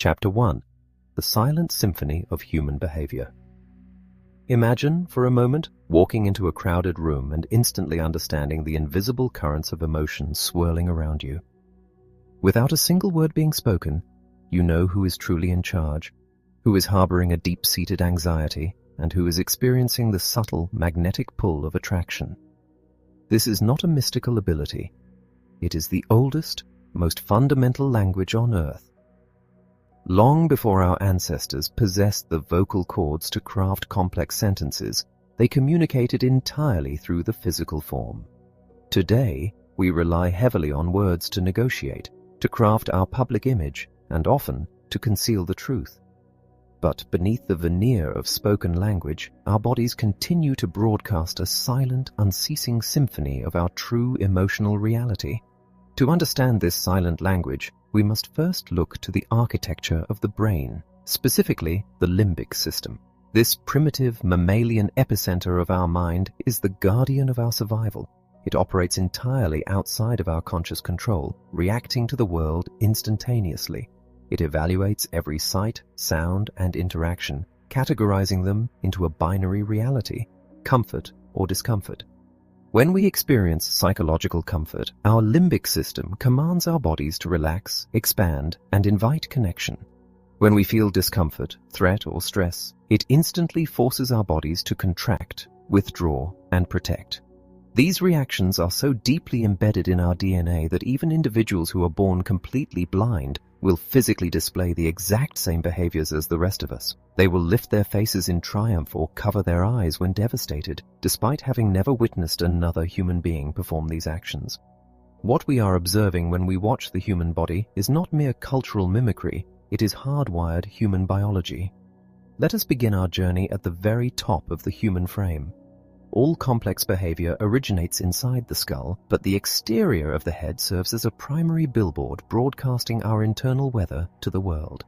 Chapter 1. The Silent Symphony of Human Behavior. Imagine, for a moment, walking into a crowded room and instantly understanding the invisible currents of emotion swirling around you. Without a single word being spoken, you know who is truly in charge, who is harboring a deep-seated anxiety, and who is experiencing the subtle magnetic pull of attraction. This is not a mystical ability. It is the oldest, most fundamental language on Earth. Long before our ancestors possessed the vocal cords to craft complex sentences, they communicated entirely through the physical form. Today, we rely heavily on words to negotiate, to craft our public image, and often to conceal the truth. But beneath the veneer of spoken language, our bodies continue to broadcast a silent, unceasing symphony of our true emotional reality. To understand this silent language, we must first look to the architecture of the brain, specifically the limbic system. This primitive mammalian epicenter of our mind is the guardian of our survival. It operates entirely outside of our conscious control, reacting to the world instantaneously. It evaluates every sight, sound, and interaction, categorizing them into a binary reality, comfort or discomfort. When we experience psychological comfort, our limbic system commands our bodies to relax, expand, and invite connection. When we feel discomfort, threat, or stress, it instantly forces our bodies to contract, withdraw, and protect. These reactions are so deeply embedded in our DNA that even individuals who are born completely blind will physically display the exact same behaviors as the rest of us. They will lift their faces in triumph or cover their eyes when devastated, despite having never witnessed another human being perform these actions. What we are observing when we watch the human body is not mere cultural mimicry, it is hardwired human biology. Let us begin our journey at the very top of the human frame. All complex behavior originates inside the skull, but the exterior of the head serves as a primary billboard broadcasting our internal weather to the world.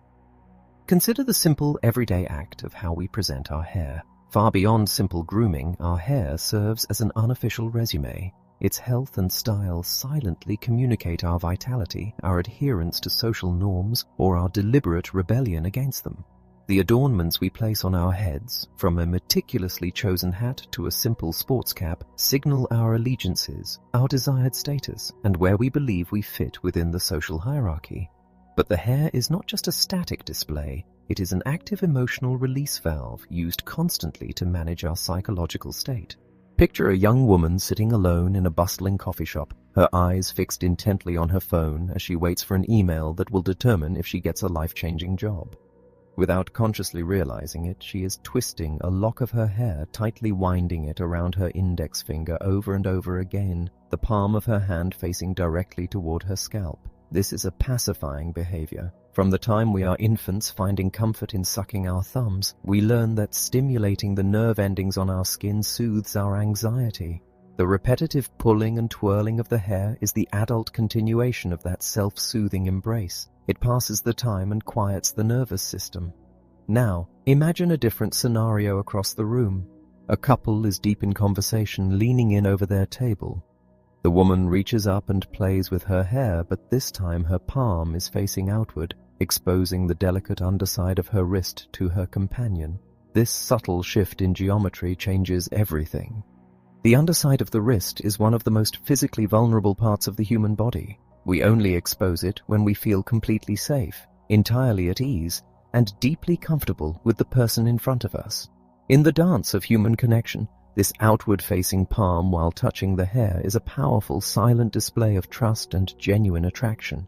Consider the simple everyday act of how we present our hair. Far beyond simple grooming, our hair serves as an unofficial resume. Its health and style silently communicate our vitality, our adherence to social norms, or our deliberate rebellion against them. The adornments we place on our heads, from a meticulously chosen hat to a simple sports cap, signal our allegiances, our desired status, and where we believe we fit within the social hierarchy. But the hair is not just a static display, it is an active emotional release valve used constantly to manage our psychological state. Picture a young woman sitting alone in a bustling coffee shop, her eyes fixed intently on her phone as she waits for an email that will determine if she gets a life-changing job. Without consciously realizing it, she is twisting a lock of her hair, tightly winding it around her index finger over and over again, the palm of her hand facing directly toward her scalp. This is a pacifying behavior. From the time we are infants finding comfort in sucking our thumbs, we learn that stimulating the nerve endings on our skin soothes our anxiety. The repetitive pulling and twirling of the hair is the adult continuation of that self-soothing embrace. It passes the time and quiets the nervous system. Now, imagine a different scenario across the room. A couple is deep in conversation, leaning in over their table. The woman reaches up and plays with her hair, but this time her palm is facing outward, exposing the delicate underside of her wrist to her companion. This subtle shift in geometry changes everything. The underside of the wrist is one of the most physically vulnerable parts of the human body. We only expose it when we feel completely safe, entirely at ease, and deeply comfortable with the person in front of us. In the dance of human connection, this outward-facing palm while touching the hair is a powerful, silent display of trust and genuine attraction.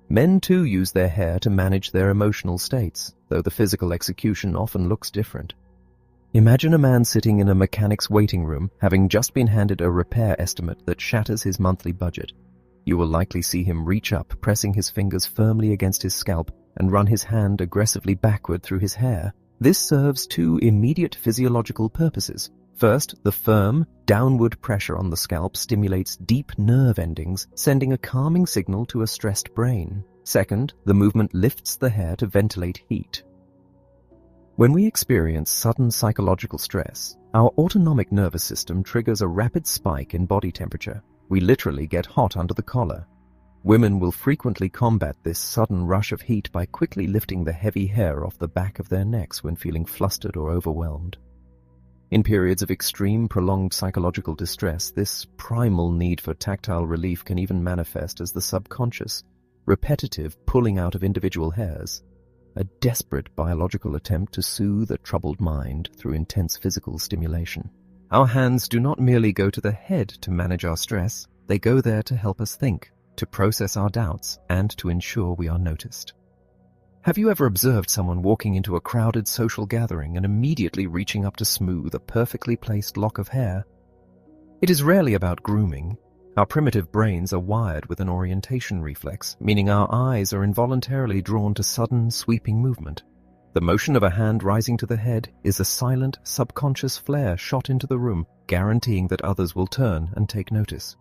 Men too use their hair to manage their emotional states, though the physical execution often looks different. Imagine a man sitting in a mechanic's waiting room, having just been handed a repair estimate that shatters his monthly budget. You will likely see him reach up, pressing his fingers firmly against his scalp, and run his hand aggressively backward through his hair. This serves two immediate physiological purposes. First, the firm, downward pressure on the scalp stimulates deep nerve endings, sending a calming signal to a stressed brain. Second, the movement lifts the hair to ventilate heat. When we experience sudden psychological stress, our autonomic nervous system triggers a rapid spike in body temperature. We literally get hot under the collar. Women will frequently combat this sudden rush of heat by quickly lifting the heavy hair off the back of their necks when feeling flustered or overwhelmed. In periods of extreme, prolonged psychological distress, this primal need for tactile relief can even manifest as the subconscious, repetitive pulling out of individual hairs, a desperate biological attempt to soothe a troubled mind through intense physical stimulation. Our hands do not merely go to the head to manage our stress, they go there to help us think, to process our doubts, and to ensure we are noticed. Have you ever observed someone walking into a crowded social gathering and immediately reaching up to smooth a perfectly placed lock of hair? It is rarely about grooming. Our primitive brains are wired with an orientation reflex, meaning our eyes are involuntarily drawn to sudden, sweeping movement. The motion of a hand rising to the head is a silent, subconscious flare shot into the room, guaranteeing that others will turn and take notice.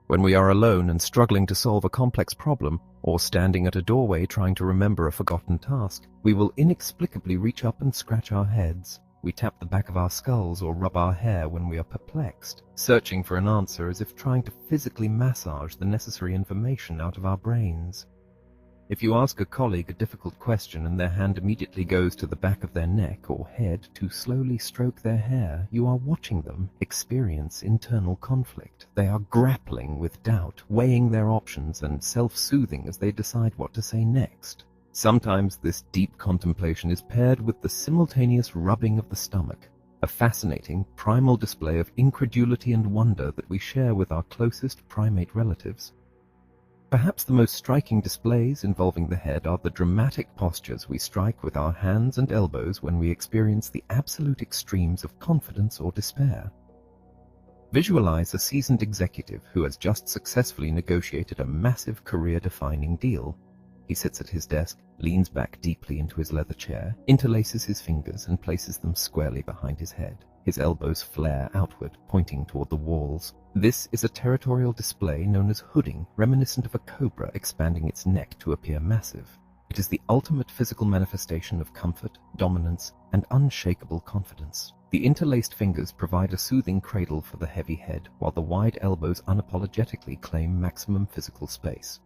When we are alone and struggling to solve a complex problem, or standing at a doorway trying to remember a forgotten task, we will inexplicably reach up and scratch our heads. We tap the back of our skulls or rub our hair when we are perplexed, searching for an answer as if trying to physically massage the necessary information out of our brains. If you ask a colleague a difficult question and their hand immediately goes to the back of their neck or head to slowly stroke their hair, you are watching them experience internal conflict. They are grappling with doubt, weighing their options and self-soothing as they decide what to say next. Sometimes this deep contemplation is paired with the simultaneous rubbing of the stomach, a fascinating, primal display of incredulity and wonder that we share with our closest primate relatives. Perhaps the most striking displays involving the head are the dramatic postures we strike with our hands and elbows when we experience the absolute extremes of confidence or despair. Visualize a seasoned executive who has just successfully negotiated a massive career-defining deal. He sits at his desk, leans back deeply into his leather chair, interlaces his fingers and places them squarely behind his head. His elbows flare outward, pointing toward the walls. This is a territorial display known as hooding, reminiscent of a cobra expanding its neck to appear massive. It is the ultimate physical manifestation of comfort, dominance, and unshakable confidence. The interlaced fingers provide a soothing cradle for the heavy head, while the wide elbows unapologetically claim maximum physical space.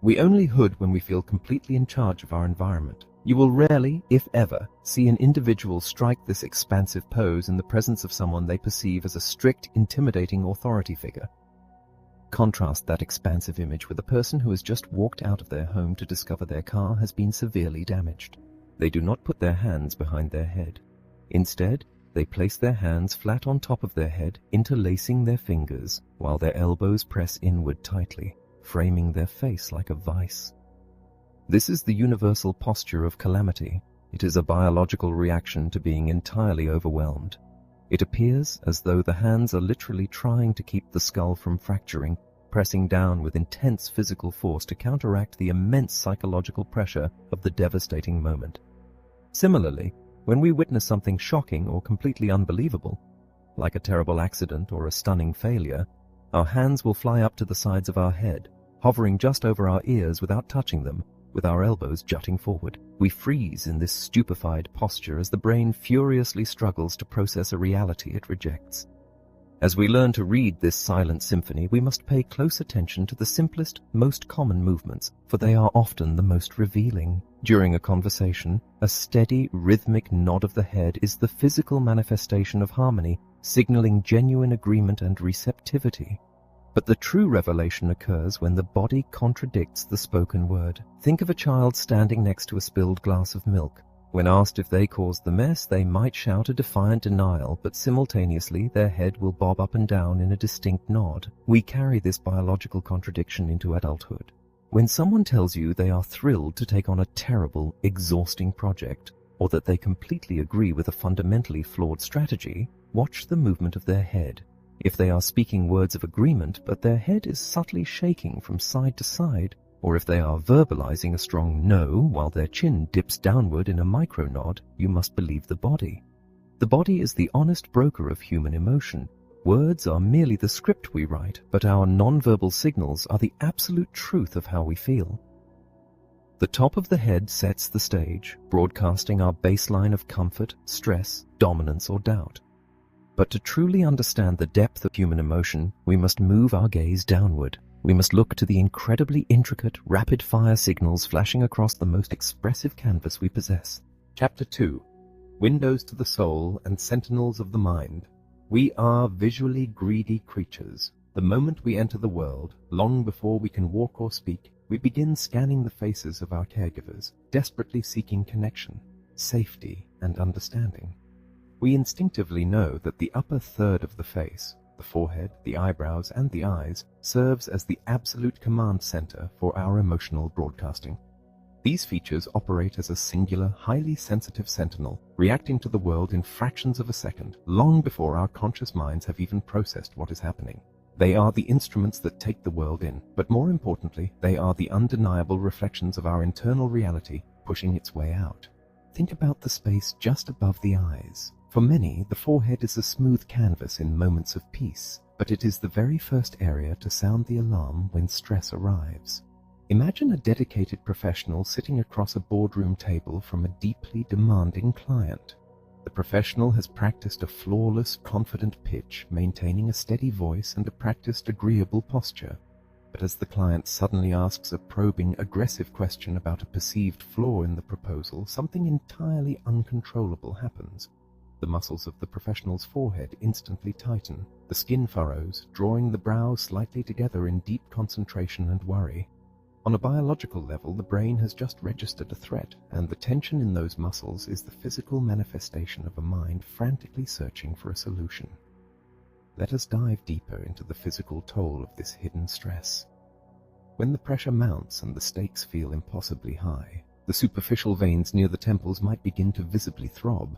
We only hood when we feel completely in charge of our environment. You will rarely, if ever, see an individual strike this expansive pose in the presence of someone they perceive as a strict, intimidating authority figure. Contrast that expansive image with a person who has just walked out of their home to discover their car has been severely damaged. They do not put their hands behind their head. Instead, they place their hands flat on top of their head, interlacing their fingers, while their elbows press inward tightly, framing their face like a vice. This is the universal posture of calamity. It is a biological reaction to being entirely overwhelmed. It appears as though the hands are literally trying to keep the skull from fracturing, pressing down with intense physical force to counteract the immense psychological pressure of the devastating moment. Similarly, when we witness something shocking or completely unbelievable, like a terrible accident or a stunning failure, our hands will fly up to the sides of our head, hovering just over our ears without touching them, with our elbows jutting forward. We freeze in this stupefied posture as the brain furiously struggles to process a reality it rejects. As we learn to read this silent symphony, we must pay close attention to the simplest, most common movements, for they are often the most revealing. During a conversation, a steady, rhythmic nod of the head is the physical manifestation of harmony, signaling genuine agreement and receptivity. But the true revelation occurs when the body contradicts the spoken word. Think of a child standing next to a spilled glass of milk. When asked if they caused the mess, they might shout a defiant denial, but simultaneously their head will bob up and down in a distinct nod. We carry this biological contradiction into adulthood. When someone tells you they are thrilled to take on a terrible, exhausting project, or that they completely agree with a fundamentally flawed strategy, watch the movement of their head. If they are speaking words of agreement, but their head is subtly shaking from side to side, or if they are verbalizing a strong no while their chin dips downward in a micronod, you must believe the body. The body is the honest broker of human emotion. Words are merely the script we write, but our nonverbal signals are the absolute truth of how we feel. The top of the head sets the stage, broadcasting our baseline of comfort, stress, dominance, or doubt. But to truly understand the depth of human emotion, we must move our gaze downward. we must look to the incredibly intricate, rapid-fire signals flashing across the most expressive canvas we possess. Chapter 2. Windows to the Soul and Sentinels of the Mind. We are visually greedy creatures. The moment we enter the world, long before we can walk or speak, we begin scanning the faces of our caregivers, desperately seeking connection, safety, and understanding. We instinctively know that the upper third of the face, the forehead, the eyebrows, and the eyes, serves as the absolute command center for our emotional broadcasting. These features operate as a singular, highly sensitive sentinel, reacting to the world in fractions of a second, long before our conscious minds have even processed what is happening. They are the instruments that take the world in, but more importantly, they are the undeniable reflections of our internal reality pushing its way out. Think about the space just above the eyes. For many, the forehead is a smooth canvas in moments of peace, but it is the very first area to sound the alarm when stress arrives. Imagine a dedicated professional sitting across a boardroom table from a deeply demanding client. The professional has practiced a flawless, confident pitch, maintaining a steady voice and a practiced, agreeable posture. But as the client suddenly asks a probing, aggressive question about a perceived flaw in the proposal, something entirely uncontrollable happens. The muscles of the professional's forehead instantly tighten, the skin furrows, drawing the brows slightly together in deep concentration and worry. On a biological level, the brain has just registered a threat, and the tension in those muscles is the physical manifestation of a mind frantically searching for a solution. Let us dive deeper into the physical toll of this hidden stress. When the pressure mounts and the stakes feel impossibly high, the superficial veins near the temples might begin to visibly throb.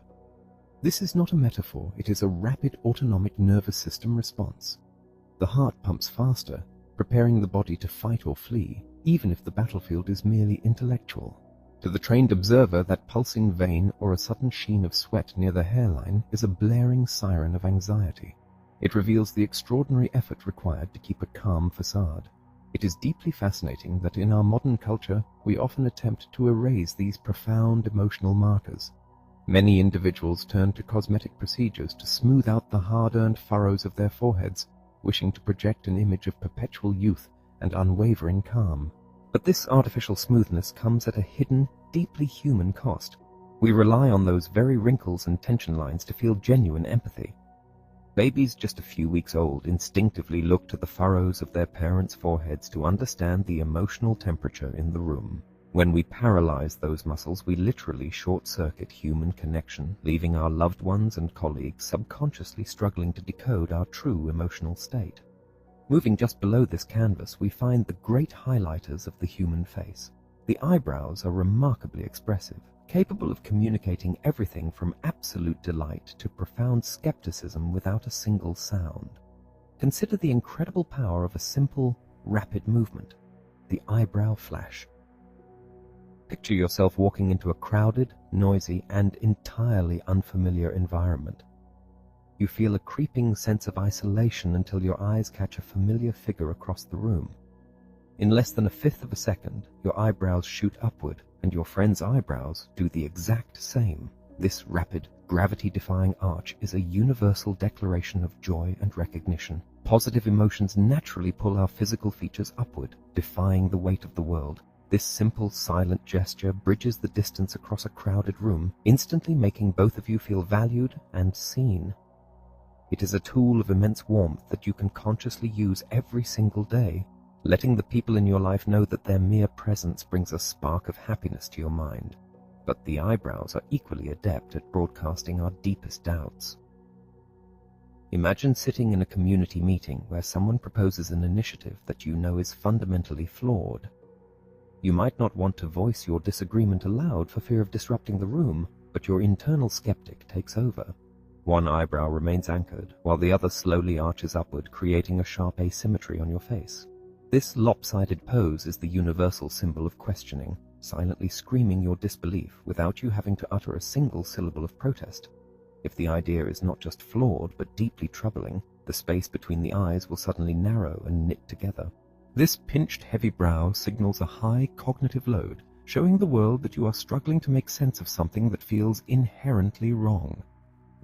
This is not a metaphor, it is a rapid autonomic nervous system response. The heart pumps faster, preparing the body to fight or flee, even if the battlefield is merely intellectual. To the trained observer, that pulsing vein or a sudden sheen of sweat near the hairline is a blaring siren of anxiety. It reveals the extraordinary effort required to keep a calm facade. It is deeply fascinating that in our modern culture, we often attempt to erase these profound emotional markers. Many individuals turn to cosmetic procedures to smooth out the hard-earned furrows of their foreheads, wishing to project an image of perpetual youth and unwavering calm. But this artificial smoothness comes at a hidden, deeply human cost. We rely on those very wrinkles and tension lines to feel genuine empathy. Babies just a few weeks old instinctively look to the furrows of their parents' foreheads to understand the emotional temperature in the room. When we paralyze those muscles, we literally short-circuit human connection, leaving our loved ones and colleagues subconsciously struggling to decode our true emotional state. Moving just below this canvas, we find the great highlighters of the human face. The eyebrows are remarkably expressive, capable of communicating everything from absolute delight to profound skepticism without a single sound. Consider the incredible power of a simple, rapid movement, the eyebrow flash. Picture yourself walking into a crowded, noisy, and entirely unfamiliar environment. You feel a creeping sense of isolation until your eyes catch a familiar figure across the room. In less than a fifth of a second, your eyebrows shoot upward, and your friend's eyebrows do the exact same. This rapid, gravity-defying arch is a universal declaration of joy and recognition. Positive emotions naturally pull our physical features upward, defying the weight of the world. This simple, silent gesture bridges the distance across a crowded room, instantly making both of you feel valued and seen. It is a tool of immense warmth that you can consciously use every single day, letting the people in your life know that their mere presence brings a spark of happiness to your mind. But the eyebrows are equally adept at broadcasting our deepest doubts. Imagine sitting in a community meeting where someone proposes an initiative that you know is fundamentally flawed. You might not want to voice your disagreement aloud for fear of disrupting the room, but your internal skeptic takes over. One eyebrow remains anchored, while the other slowly arches upward, creating a sharp asymmetry on your face. This lopsided pose is the universal symbol of questioning, silently screaming your disbelief without you having to utter a single syllable of protest. If the idea is not just flawed but deeply troubling, the space between the eyes will suddenly narrow and knit together. This pinched, heavy brow signals a high cognitive load, showing the world that you are struggling to make sense of something that feels inherently wrong.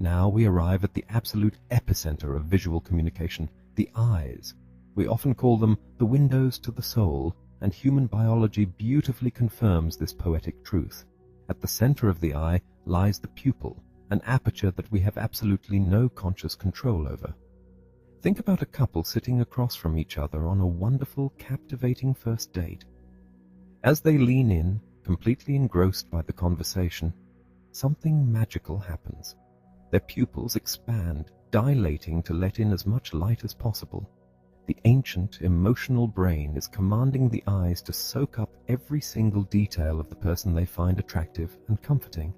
Now we arrive at the absolute epicenter of visual communication, the eyes. We often call them the windows to the soul, and human biology beautifully confirms this poetic truth. At the center of the eye lies the pupil, an aperture that we have absolutely no conscious control over. Think about a couple sitting across from each other on a wonderful, captivating first date. As they lean in, completely engrossed by the conversation, something magical happens. Their pupils expand, dilating to let in as much light as possible. The ancient, emotional brain is commanding the eyes to soak up every single detail of the person they find attractive and comforting.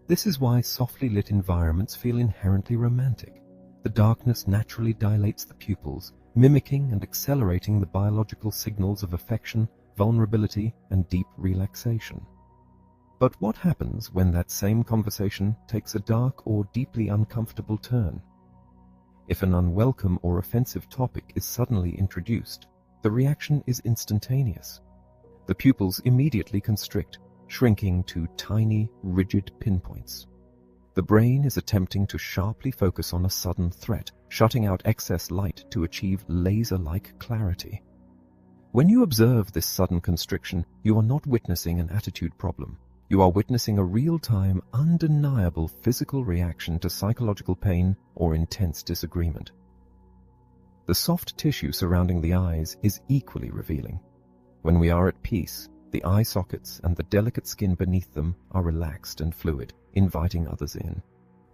This is why softly lit environments feel inherently romantic. The darkness naturally dilates the pupils, mimicking and accelerating the biological signals of affection, vulnerability, and deep relaxation. But what happens when that same conversation takes a dark or deeply uncomfortable turn? If an unwelcome or offensive topic is suddenly introduced, the reaction is instantaneous. The pupils immediately constrict, shrinking to tiny, rigid pinpoints. The brain is attempting to sharply focus on a sudden threat, shutting out excess light to achieve laser-like clarity. When you observe this sudden constriction, you are not witnessing an attitude problem. You are witnessing a real-time, undeniable physical reaction to psychological pain or intense disagreement. The soft tissue surrounding the eyes is equally revealing. When we are at peace, the eye sockets and the delicate skin beneath them are relaxed and fluid, inviting others in.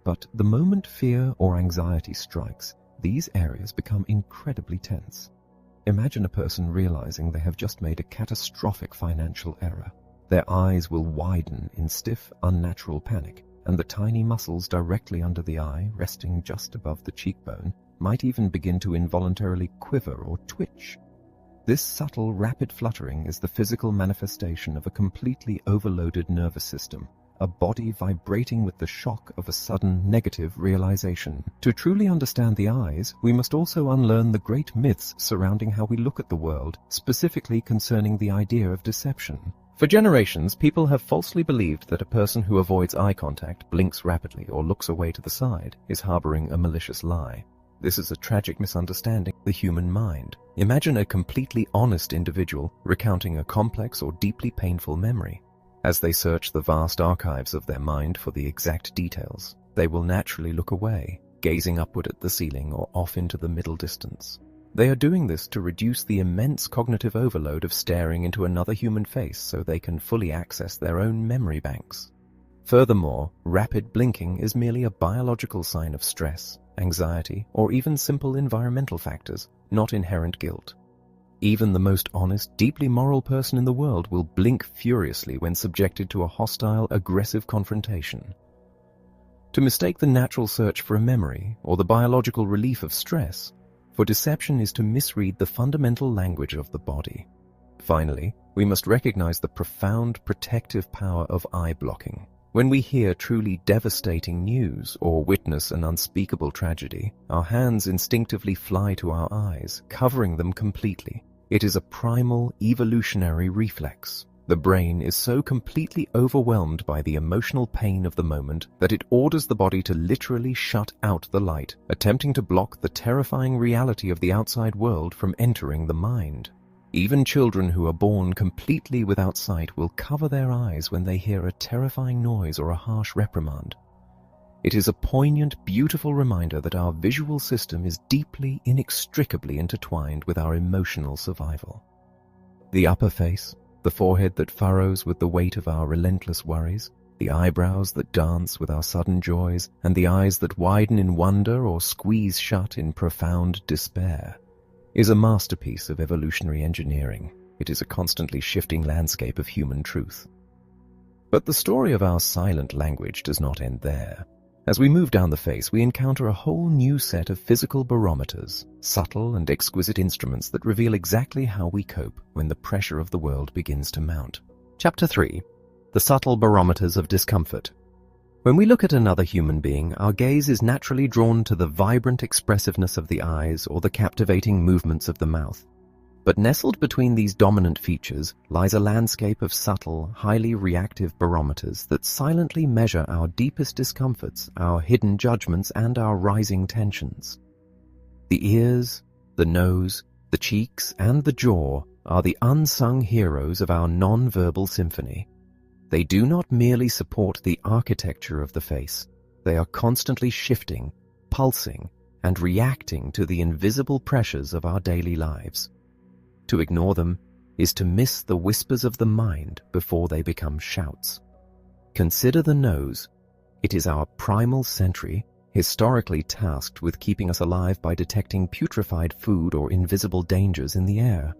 But the moment fear or anxiety strikes, these areas become incredibly tense. Imagine a person realizing they have just made a catastrophic financial error. Their eyes will widen in stiff, unnatural panic, and the tiny muscles directly under the eye, resting just above the cheekbone, might even begin to involuntarily quiver or twitch. This subtle, rapid fluttering is the physical manifestation of a completely overloaded nervous system, a body vibrating with the shock of a sudden negative realization. To truly understand the eyes, we must also unlearn the great myths surrounding how we look at the world, specifically concerning the idea of deception. For generations, people have falsely believed that a person who avoids eye contact, blinks rapidly, or looks away to the side is harboring a malicious lie. This is a tragic misunderstanding of the human mind. Imagine a completely honest individual recounting a complex or deeply painful memory. As they search the vast archives of their mind for the exact details, they will naturally look away, gazing upward at the ceiling or off into the middle distance. They are doing this to reduce the immense cognitive overload of staring into another human face so they can fully access their own memory banks. Furthermore, rapid blinking is merely a biological sign of stress, anxiety, or even simple environmental factors, not inherent guilt. Even the most honest, deeply moral person in the world will blink furiously when subjected to a hostile, aggressive confrontation. To mistake the natural search for a memory or the biological relief of stress for deception is to misread the fundamental language of the body. Finally, we must recognize the profound protective power of eye blocking. When we hear truly devastating news or witness an unspeakable tragedy, our hands instinctively fly to our eyes, covering them completely. It is a primal, evolutionary reflex. The brain is so completely overwhelmed by the emotional pain of the moment that it orders the body to literally shut out the light, attempting to block the terrifying reality of the outside world from entering the mind. Even children who are born completely without sight will cover their eyes when they hear a terrifying noise or a harsh reprimand. It is a poignant, beautiful reminder that our visual system is deeply, inextricably intertwined with our emotional survival. The upper face, the forehead that furrows with the weight of our relentless worries, the eyebrows that dance with our sudden joys, and the eyes that widen in wonder or squeeze shut in profound despair, is a masterpiece of evolutionary engineering. It is a constantly shifting landscape of human truth. But the story of our silent language does not end there. As we move down the face, we encounter a whole new set of physical barometers, subtle and exquisite instruments that reveal exactly how we cope when the pressure of the world begins to mount. Chapter 3. The Subtle Barometers of Discomfort. When we look at another human being, our gaze is naturally drawn to the vibrant expressiveness of the eyes or the captivating movements of the mouth. But nestled between these dominant features lies a landscape of subtle, highly reactive barometers that silently measure our deepest discomforts, our hidden judgments, and our rising tensions. The ears, The nose, the cheeks, and the jaw are the unsung heroes of our nonverbal symphony. They do not merely support the architecture of the face, they are constantly shifting, pulsing, and reacting to the invisible pressures of our daily lives. To ignore them is to miss the whispers of the mind before they become shouts. Consider the nose. It is our primal sentry, historically tasked with keeping us alive by detecting putrefied food or invisible dangers in the air.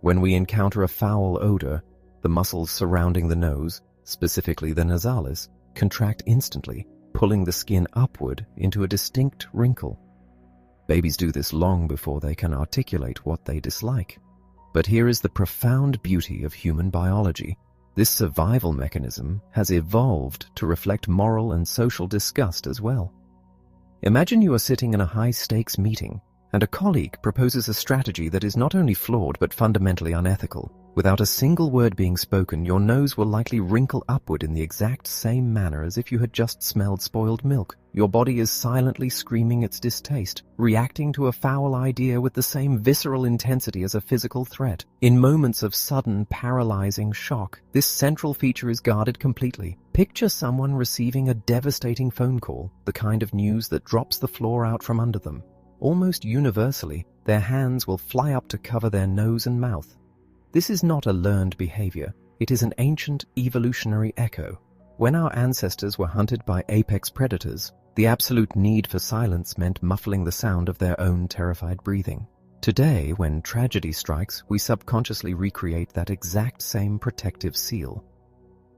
When we encounter a foul odor, the muscles surrounding the nose, specifically the nasalis, contract instantly, pulling the skin upward into a distinct wrinkle. Babies do this long before they can articulate what they dislike. But here is the profound beauty of human biology. This survival mechanism has evolved to reflect moral and social disgust as well. Imagine you are sitting in a high-stakes meeting, and a colleague proposes a strategy that is not only flawed but fundamentally unethical. Without a single word being spoken, your nose will likely wrinkle upward in the exact same manner as if you had just smelled spoiled milk. Your body is silently screaming its distaste, reacting to a foul idea with the same visceral intensity as a physical threat. In moments of sudden, paralyzing shock, this central feature is guarded completely. Picture someone receiving a devastating phone call, the kind of news that drops the floor out from under them. Almost universally, their hands will fly up to cover their nose and mouth. This is not a learned behavior, it is an ancient evolutionary echo. When our ancestors were hunted by apex predators, the absolute need for silence meant muffling the sound of their own terrified breathing. Today, when tragedy strikes, we subconsciously recreate that exact same protective seal.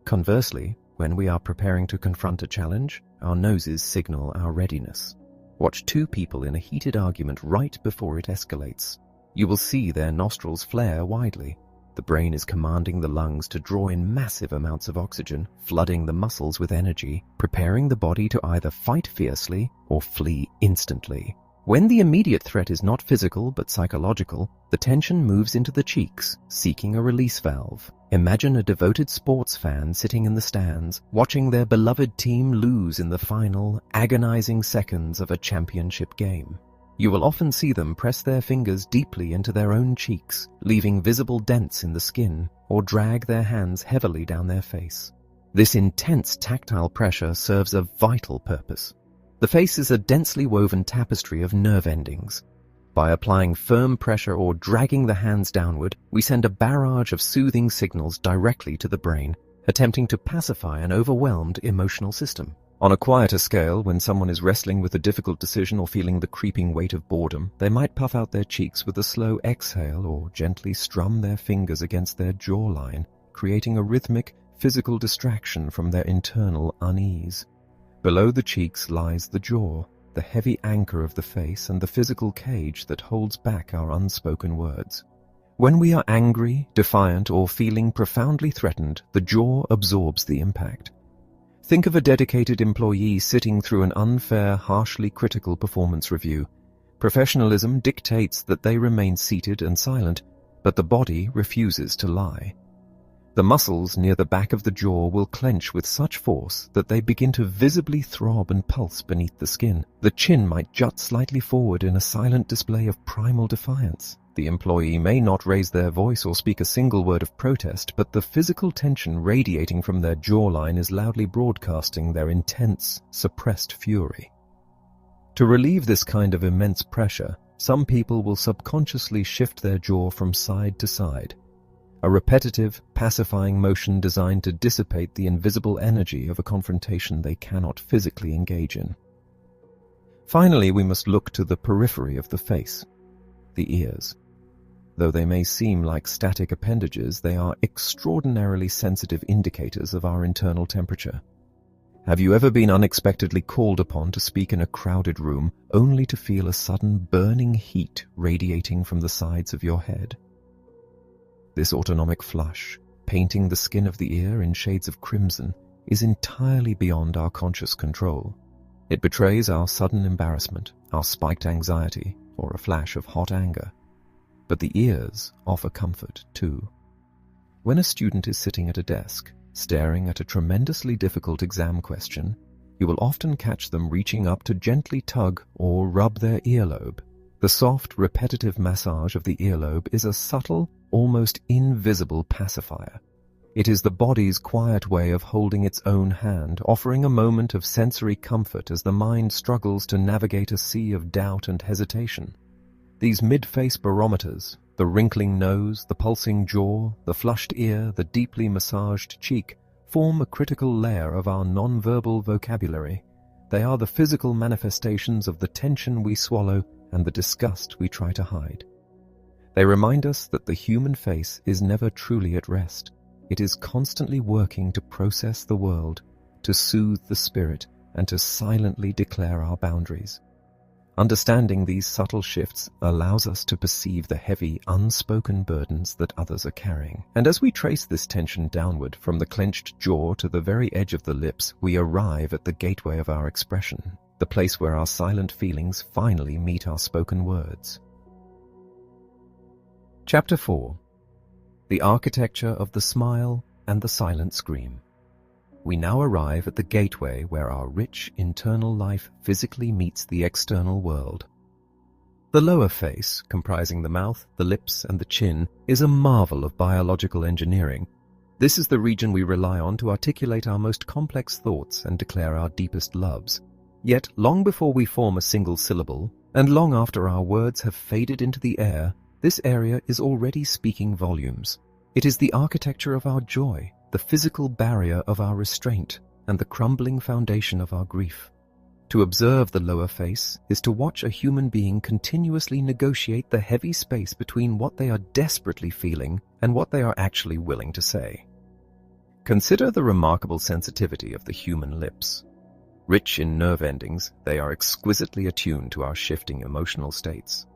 Conversely, when we are preparing to confront a challenge, our noses signal our readiness. Watch two people in a heated argument right before it escalates. You will see their nostrils flare widely. The brain is commanding the lungs to draw in massive amounts of oxygen, flooding the muscles with energy, preparing the body to either fight fiercely or flee instantly. When the immediate threat is not physical but psychological, the tension moves into the cheeks, seeking a release valve. Imagine a devoted sports fan sitting in the stands, watching their beloved team lose in the final, agonizing seconds of a championship game. You will often see them press their fingers deeply into their own cheeks, leaving visible dents in the skin, or drag their hands heavily down their face. This intense tactile pressure serves a vital purpose. The face is a densely woven tapestry of nerve endings. By applying firm pressure or dragging the hands downward, we send a barrage of soothing signals directly to the brain, attempting to pacify an overwhelmed emotional system. On a quieter scale, when someone is wrestling with a difficult decision or feeling the creeping weight of boredom, they might puff out their cheeks with a slow exhale or gently strum their fingers against their jawline, creating a rhythmic, physical distraction from their internal unease. Below the cheeks lies the jaw, the heavy anchor of the face and the physical cage that holds back our unspoken words. When we are angry, defiant, or feeling profoundly threatened, the jaw absorbs the impact. Think of a dedicated employee sitting through an unfair, harshly critical performance review. Professionalism dictates that they remain seated and silent, but the body refuses to lie. The muscles near the back of the jaw will clench with such force that they begin to visibly throb and pulse beneath the skin. The chin might jut slightly forward in a silent display of primal defiance. The employee may not raise their voice or speak a single word of protest, but the physical tension radiating from their jawline is loudly broadcasting their intense, suppressed fury. To relieve this kind of immense pressure, some people will subconsciously shift their jaw from side to side, a repetitive, pacifying motion designed to dissipate the invisible energy of a confrontation they cannot physically engage in. Finally, we must look to the periphery of the face, the ears. Though they may seem like static appendages, they are extraordinarily sensitive indicators of our internal temperature. Have you ever been unexpectedly called upon to speak in a crowded room, only to feel a sudden burning heat radiating from the sides of your head? This autonomic flush, painting the skin of the ear in shades of crimson, is entirely beyond our conscious control. It betrays our sudden embarrassment, our spiked anxiety, or a flash of hot anger. But the ears offer comfort too. When a student is sitting at a desk, staring at a tremendously difficult exam question, you will often catch them reaching up to gently tug or rub their earlobe. The soft, repetitive massage of the earlobe is a subtle, almost invisible pacifier. It is the body's quiet way of holding its own hand, offering a moment of sensory comfort as the mind struggles to navigate a sea of doubt and hesitation. These mid-face barometers, the wrinkling nose, the pulsing jaw, the flushed ear, the deeply massaged cheek, form a critical layer of our nonverbal vocabulary. They are the physical manifestations of the tension we swallow and the disgust we try to hide. They remind us that the human face is never truly at rest. It is constantly working to process the world, to soothe the spirit, and to silently declare our boundaries. Understanding these subtle shifts allows us to perceive the heavy, unspoken burdens that others are carrying. And as we trace this tension downward from the clenched jaw to the very edge of the lips, we arrive at the gateway of our expression, the place where our silent feelings finally meet our spoken words. Chapter 4. The Architecture of the Smile and the Silent Scream. We now arrive at the gateway where our rich internal life physically meets the external world. The lower face, comprising the mouth, the lips, and the chin, is a marvel of biological engineering. This is the region we rely on to articulate our most complex thoughts and declare our deepest loves. Yet, long before we form a single syllable, and long after our words have faded into the air, this area is already speaking volumes. It is the architecture of our joy, the physical barrier of our restraint, and the crumbling foundation of our grief. To observe the lower face is to watch a human being continuously negotiate the heavy space between what they are desperately feeling and what they are actually willing to say. Consider the remarkable sensitivity of the human lips. Rich in nerve endings, they are exquisitely attuned to our shifting emotional states.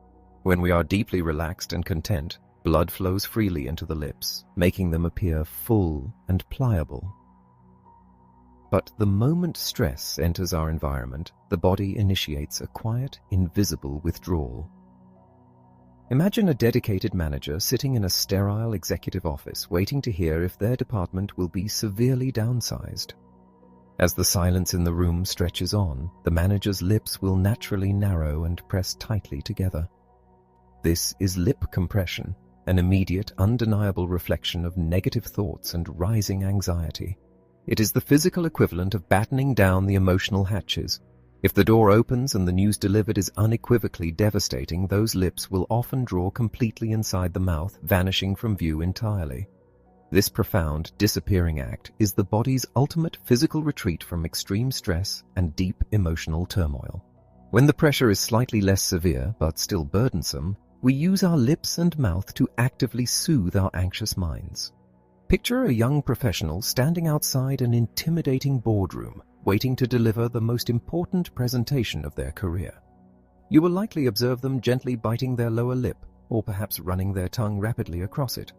When we are deeply relaxed and content, blood flows freely into the lips, making them appear full and pliable. But the moment stress enters our environment, the body initiates a quiet, invisible withdrawal. Imagine a dedicated manager sitting in a sterile executive office waiting to hear if their department will be severely downsized. As the silence in the room stretches on, the manager's lips will naturally narrow and press tightly together. This is lip compression, an immediate, undeniable reflection of negative thoughts and rising anxiety. It is the physical equivalent of battening down the emotional hatches. If the door opens and the news delivered is unequivocally devastating, those lips will often draw completely inside the mouth, vanishing from view entirely. This profound, disappearing act is the body's ultimate physical retreat from extreme stress and deep emotional turmoil. When the pressure is slightly less severe, but still burdensome, we use our lips and mouth to actively soothe our anxious minds. Picture a young professional standing outside an intimidating boardroom, waiting to deliver the most important presentation of their career. You will likely observe them gently biting their lower lip, or perhaps running their tongue rapidly across it.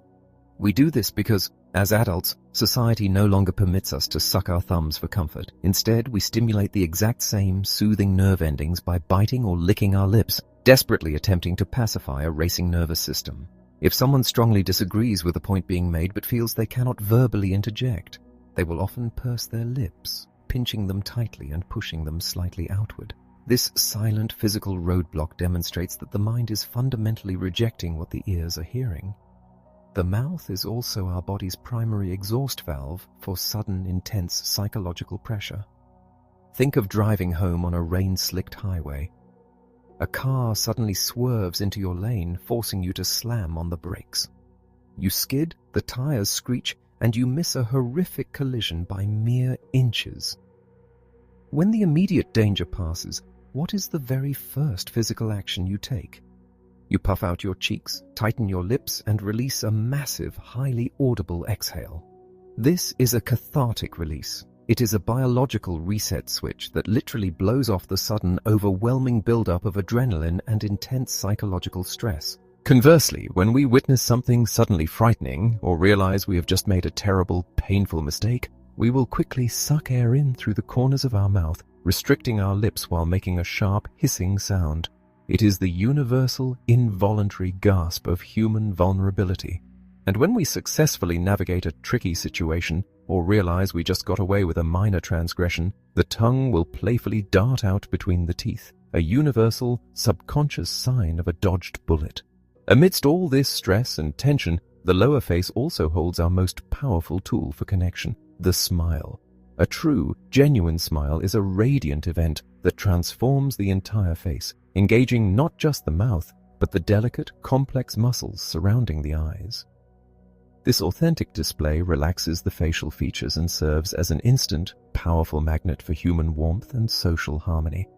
We do this because, as adults, society no longer permits us to suck our thumbs for comfort. Instead, we stimulate the exact same soothing nerve endings by biting or licking our lips, desperately attempting to pacify a racing nervous system. If someone strongly disagrees with the point being made but feels they cannot verbally interject, they will often purse their lips, pinching them tightly and pushing them slightly outward. This silent physical roadblock demonstrates that the mind is fundamentally rejecting what the ears are hearing. The mouth is also our body's primary exhaust valve for sudden, intense psychological pressure. Think of driving home on a rain-slicked highway. A car suddenly swerves into your lane, forcing you to slam on the brakes. You skid, the tires screech, and you miss a horrific collision by mere inches. When the immediate danger passes, what is the very first physical action you take? You puff out your cheeks, tighten your lips, and release a massive, highly audible exhale. This is a cathartic release. It is a biological reset switch that literally blows off the sudden, overwhelming buildup of adrenaline and intense psychological stress. Conversely, when we witness something suddenly frightening or realize we have just made a terrible, painful mistake, we will quickly suck air in through the corners of our mouth, restricting our lips while making a sharp, hissing sound. It is the universal, involuntary gasp of human vulnerability. And when we successfully navigate a tricky situation or realize we just got away with a minor transgression, the tongue will playfully dart out between the teeth. a universal, subconscious sign of a dodged bullet. Amidst all this stress and tension, the lower face also holds our most powerful tool for connection, the smile. A true, genuine smile is a radiant event that transforms the entire face, engaging not just the mouth, but the delicate, complex muscles surrounding the eyes. This authentic display relaxes the facial features and serves as an instant, powerful magnet for human warmth and social harmony.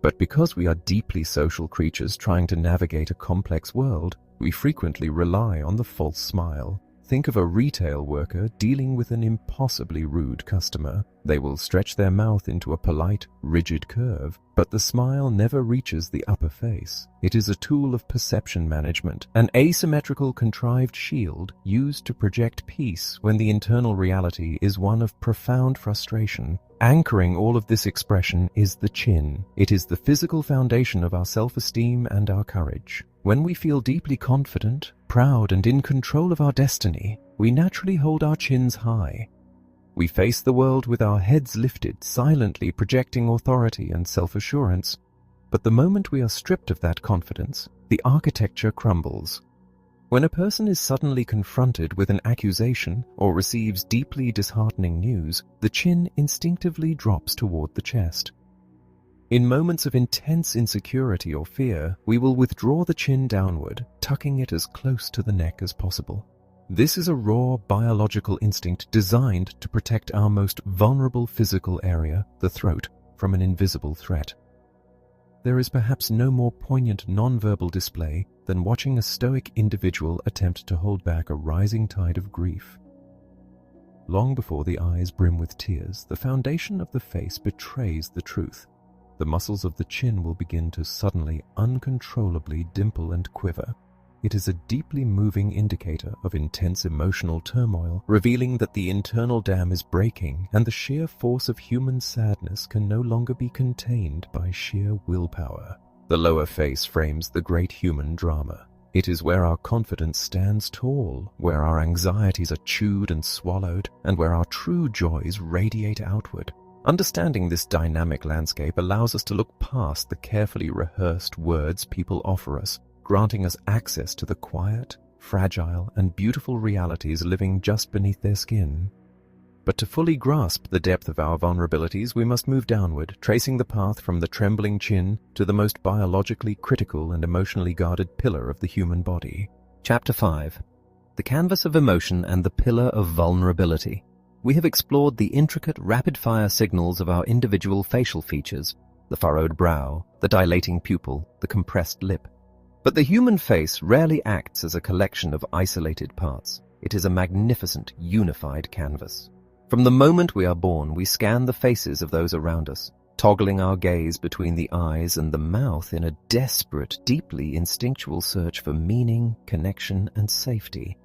But because we are deeply social creatures trying to navigate a complex world, we frequently rely on the false smile. Think of a retail worker dealing with an impossibly rude customer. They will stretch their mouth into a polite, rigid curve, but the smile never reaches the upper face. It is a tool of perception management, an asymmetrical contrived shield used to project peace when the internal reality is one of profound frustration. Anchoring all of this expression is the chin. It is the physical foundation of our self-esteem and our courage. When we feel deeply confident, proud, and in control of our destiny, we naturally hold our chins high. We face the world with our heads lifted, silently projecting authority and self-assurance. But the moment we are stripped of that confidence, the architecture crumbles. When a person is suddenly confronted with an accusation or receives deeply disheartening news, the chin instinctively drops toward the chest. In moments of intense insecurity or fear, we will withdraw the chin downward, tucking it as close to the neck as possible. This is a raw biological instinct designed to protect our most vulnerable physical area, the throat, from an invisible threat. There is perhaps no more poignant nonverbal display than watching a stoic individual attempt to hold back a rising tide of grief. Long before the eyes brim with tears, the foundation of the face betrays the truth. The muscles of the chin will begin to suddenly, uncontrollably dimple and quiver. It is a deeply moving indicator of intense emotional turmoil, revealing that the internal dam is breaking and the sheer force of human sadness can no longer be contained by sheer willpower. The lower face frames the great human drama. It is where our confidence stands tall, where our anxieties are chewed and swallowed, and where our true joys radiate outward. Understanding this dynamic landscape allows us to look past the carefully rehearsed words people offer us, granting us access to the quiet, fragile, and beautiful realities living just beneath their skin. But to fully grasp the depth of our vulnerabilities, we must move downward, tracing the path from the trembling chin to the most biologically critical and emotionally guarded pillar of the human body. Chapter 5. The Canvas of Emotion and the Pillar of Vulnerability. We have explored the intricate, rapid-fire signals of our individual facial features, the furrowed brow, the dilating pupil, the compressed lip. But the human face rarely acts as a collection of isolated parts. It is a magnificent, unified canvas. From the moment we are born, we scan the faces of those around us, toggling our gaze between the eyes and the mouth in a desperate, deeply instinctual search for meaning, connection, and safety.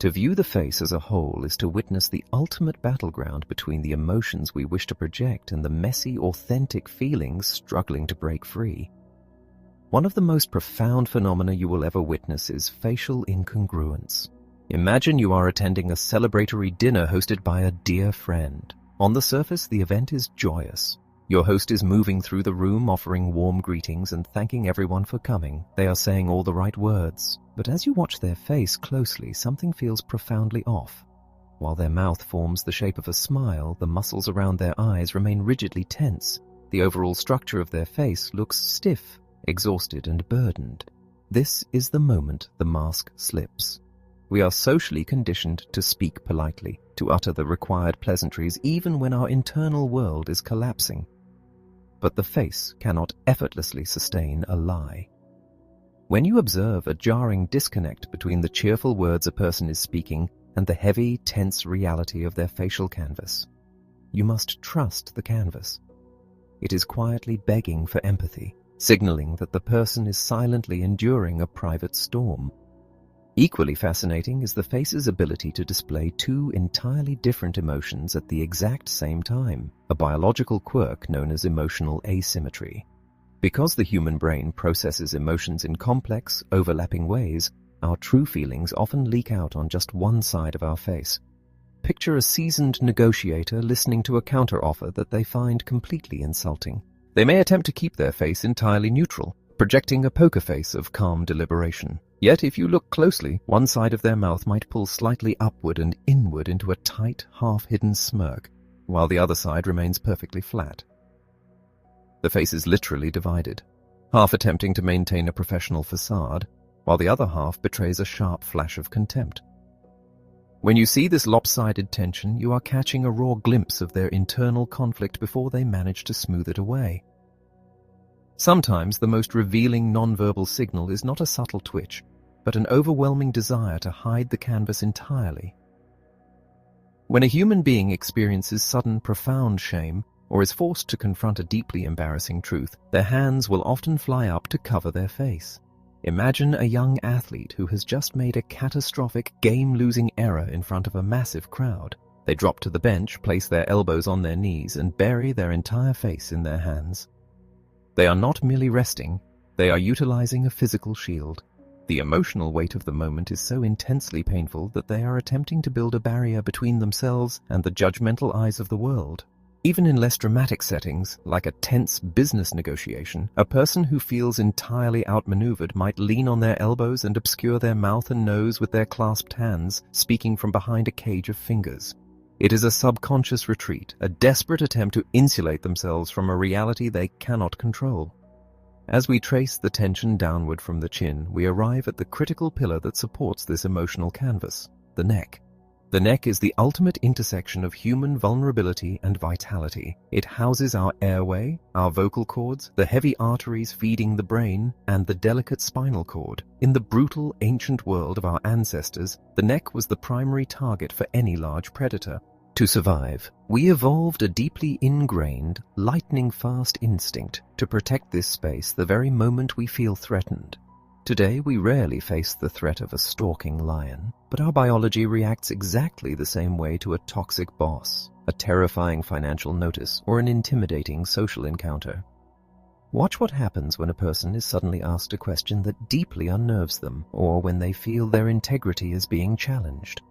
To view the face as a whole is to witness the ultimate battleground between the emotions we wish to project and the messy, authentic feelings struggling to break free. One of the most profound phenomena you will ever witness is facial incongruence. Imagine you are attending a celebratory dinner hosted by a dear friend. On the surface, the event is joyous. Your host is moving through the room, offering warm greetings and thanking everyone for coming. They are saying all the right words. But as you watch their face closely, something feels profoundly off. While their mouth forms the shape of a smile, the muscles around their eyes remain rigidly tense. The overall structure of their face looks stiff, exhausted, and burdened. This is the moment the mask slips. We are socially conditioned to speak politely, to utter the required pleasantries even when our internal world is collapsing. But the face cannot effortlessly sustain a lie. When you observe a jarring disconnect between the cheerful words a person is speaking and the heavy, tense reality of their facial canvas, you must trust the canvas. It is quietly begging for empathy, signaling that the person is silently enduring a private storm. Equally fascinating is the face's ability to display two entirely different emotions at the exact same time, a biological quirk known as emotional asymmetry. Because the human brain processes emotions in complex, overlapping ways, our true feelings often leak out on just one side of our face. Picture a seasoned negotiator listening to a counteroffer that they find completely insulting. They may attempt to keep their face entirely neutral, projecting a poker face of calm deliberation. Yet if you look closely, one side of their mouth might pull slightly upward and inward into a tight, half-hidden smirk, while the other side remains perfectly flat. The face is literally divided, half attempting to maintain a professional facade, while the other half betrays a sharp flash of contempt. When you see this lopsided tension, you are catching a raw glimpse of their internal conflict before they manage to smooth it away. Sometimes the most revealing nonverbal signal is not a subtle twitch, but an overwhelming desire to hide the canvas entirely. When a human being experiences sudden, profound shame, or is forced to confront a deeply embarrassing truth, their hands will often fly up to cover their face. Imagine a young athlete who has just made a catastrophic, game-losing error in front of a massive crowd. They drop to the bench, place their elbows on their knees, and bury their entire face in their hands. They are not merely resting, they are utilizing a physical shield. The emotional weight of the moment is so intensely painful that they are attempting to build a barrier between themselves and the judgmental eyes of the world. Even in less dramatic settings, like a tense business negotiation, a person who feels entirely outmaneuvered might lean on their elbows and obscure their mouth and nose with their clasped hands, speaking from behind a cage of fingers. It is a subconscious retreat, a desperate attempt to insulate themselves from a reality they cannot control. As we trace the tension downward from the chin, we arrive at the critical pillar that supports this emotional canvas, the neck. The neck is the ultimate intersection of human vulnerability and vitality. It houses our airway, our vocal cords, the heavy arteries feeding the brain, and the delicate spinal cord. In the brutal, ancient world of our ancestors, the neck was the primary target for any large predator. To survive, we evolved a deeply ingrained, lightning-fast instinct to protect this space the very moment we feel threatened. Today, we rarely face the threat of a stalking lion, but our biology reacts exactly the same way to a toxic boss, a terrifying financial notice, or an intimidating social encounter. Watch what happens when a person is suddenly asked a question that deeply unnerves them, or when they feel their integrity is being challenged.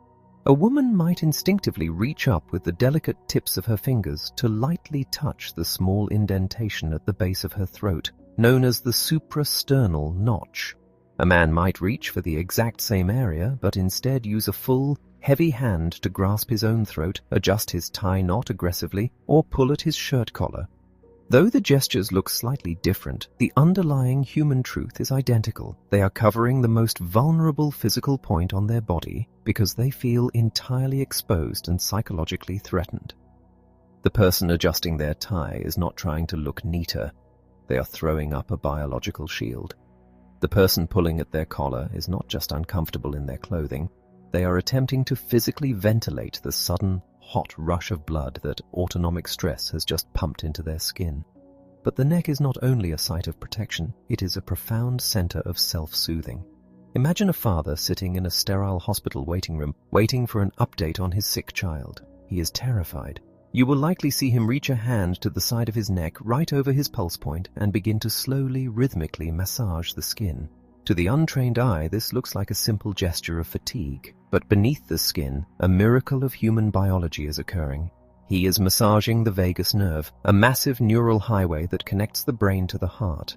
A woman might instinctively reach up with the delicate tips of her fingers to lightly touch the small indentation at the base of her throat, known as the suprasternal notch. A man might reach for the exact same area, but instead use a full, heavy hand to grasp his own throat, adjust his tie knot aggressively, or pull at his shirt collar. Though the gestures look slightly different, the underlying human truth is identical. They are covering the most vulnerable physical point on their body because they feel entirely exposed and psychologically threatened. The person adjusting their tie is not trying to look neater. They are throwing up a biological shield. The person pulling at their collar is not just uncomfortable in their clothing. They are attempting to physically ventilate the sudden, hot rush of blood that autonomic stress has just pumped into their skin. But the neck is not only a site of protection, it is a profound center of self-soothing. Imagine a father sitting in a sterile hospital waiting room, waiting for an update on his sick child. He is terrified. You will likely see him reach a hand to the side of his neck right over his pulse point and begin to slowly, rhythmically massage the skin. To the untrained eye, this looks like a simple gesture of fatigue, but beneath the skin, a miracle of human biology is occurring. He is massaging the vagus nerve, a massive neural highway that connects the brain to the heart.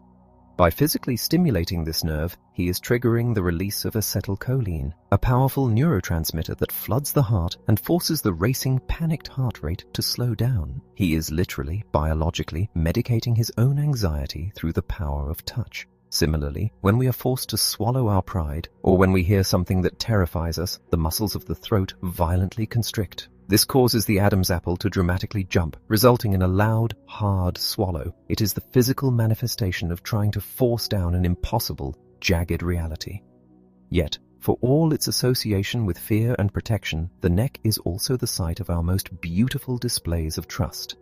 By physically stimulating this nerve, he is triggering the release of acetylcholine, a powerful neurotransmitter that floods the heart and forces the racing, panicked heart rate to slow down. He is literally, biologically, medicating his own anxiety through the power of touch. Similarly, when we are forced to swallow our pride, or when we hear something that terrifies us, the muscles of the throat violently constrict. This causes the Adam's apple to dramatically jump, resulting in a loud, hard swallow. It is the physical manifestation of trying to force down an impossible, jagged reality. Yet, for all its association with fear and protection, the neck is also the site of our most beautiful displays of trust.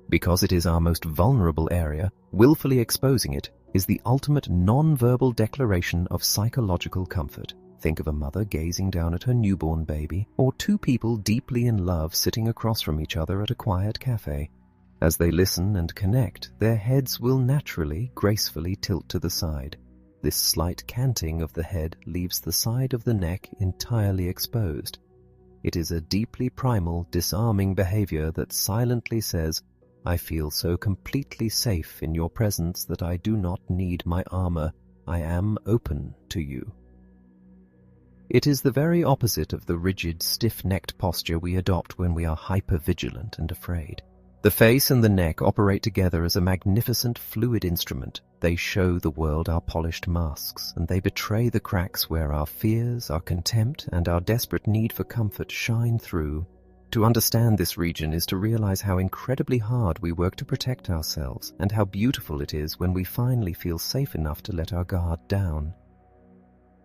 Because it is our most vulnerable area, willfully exposing it is the ultimate non-verbal declaration of psychological comfort. Think of a mother gazing down at her newborn baby, or two people deeply in love sitting across from each other at a quiet cafe. As they listen and connect, their heads will naturally, gracefully tilt to the side. This slight canting of the head leaves the side of the neck entirely exposed. It is a deeply primal, disarming behavior that silently says, I feel so completely safe in your presence that I do not need my armor. I am open to you. It is the very opposite of the rigid, stiff-necked posture we adopt when we are hyper-vigilant and afraid. The face and the neck operate together as a magnificent fluid instrument. They show the world our polished masks, and they betray the cracks where our fears, our contempt, and our desperate need for comfort shine through. To understand this region is to realize how incredibly hard we work to protect ourselves, and how beautiful it is when we finally feel safe enough to let our guard down.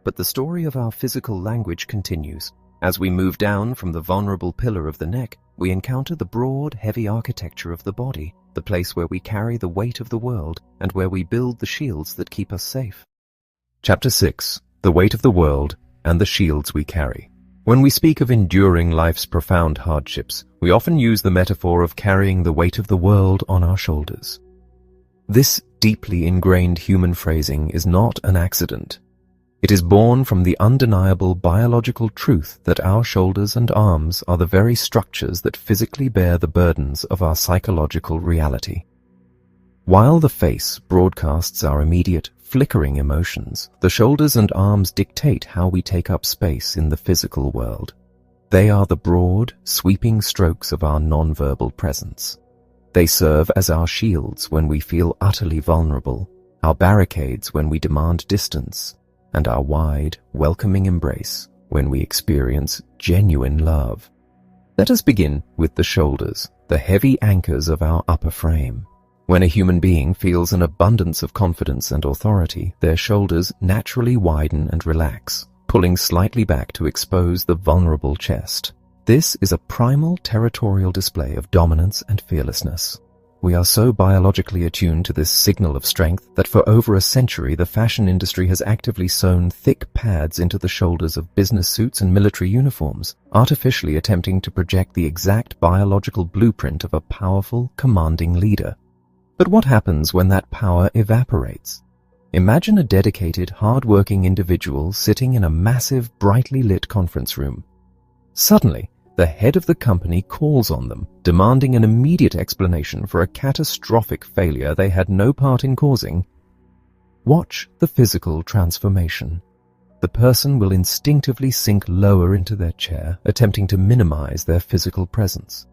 But the story of our physical language continues. As we move down from the vulnerable pillar of the neck, we encounter the broad, heavy architecture of the body, the place where we carry the weight of the world and where we build the shields that keep us safe. Chapter 6. The Weight of the World and the Shields We Carry. When we speak of enduring life's profound hardships, we often use the metaphor of carrying the weight of the world on our shoulders. This deeply ingrained human phrasing is not an accident. It is born from the undeniable biological truth that our shoulders and arms are the very structures that physically bear the burdens of our psychological reality. While the face broadcasts our immediate, flickering emotions, the shoulders and arms dictate how we take up space in the physical world. They are the broad, sweeping strokes of our nonverbal presence. They serve as our shields when we feel utterly vulnerable, our barricades when we demand distance, and our wide, welcoming embrace when we experience genuine love. Let us begin with the shoulders, the heavy anchors of our upper frame. When a human being feels an abundance of confidence and authority, their shoulders naturally widen and relax, pulling slightly back to expose the vulnerable chest. This is a primal territorial display of dominance and fearlessness. We are so biologically attuned to this signal of strength that for over a century the fashion industry has actively sewn thick pads into the shoulders of business suits and military uniforms, artificially attempting to project the exact biological blueprint of a powerful, commanding leader. But what happens when that power evaporates? Imagine a dedicated, hard-working individual sitting in a massive, brightly lit conference room. Suddenly, the head of the company calls on them, demanding an immediate explanation for a catastrophic failure they had no part in causing. Watch the physical transformation. The person will instinctively sink lower into their chair, attempting to minimize their physical presence.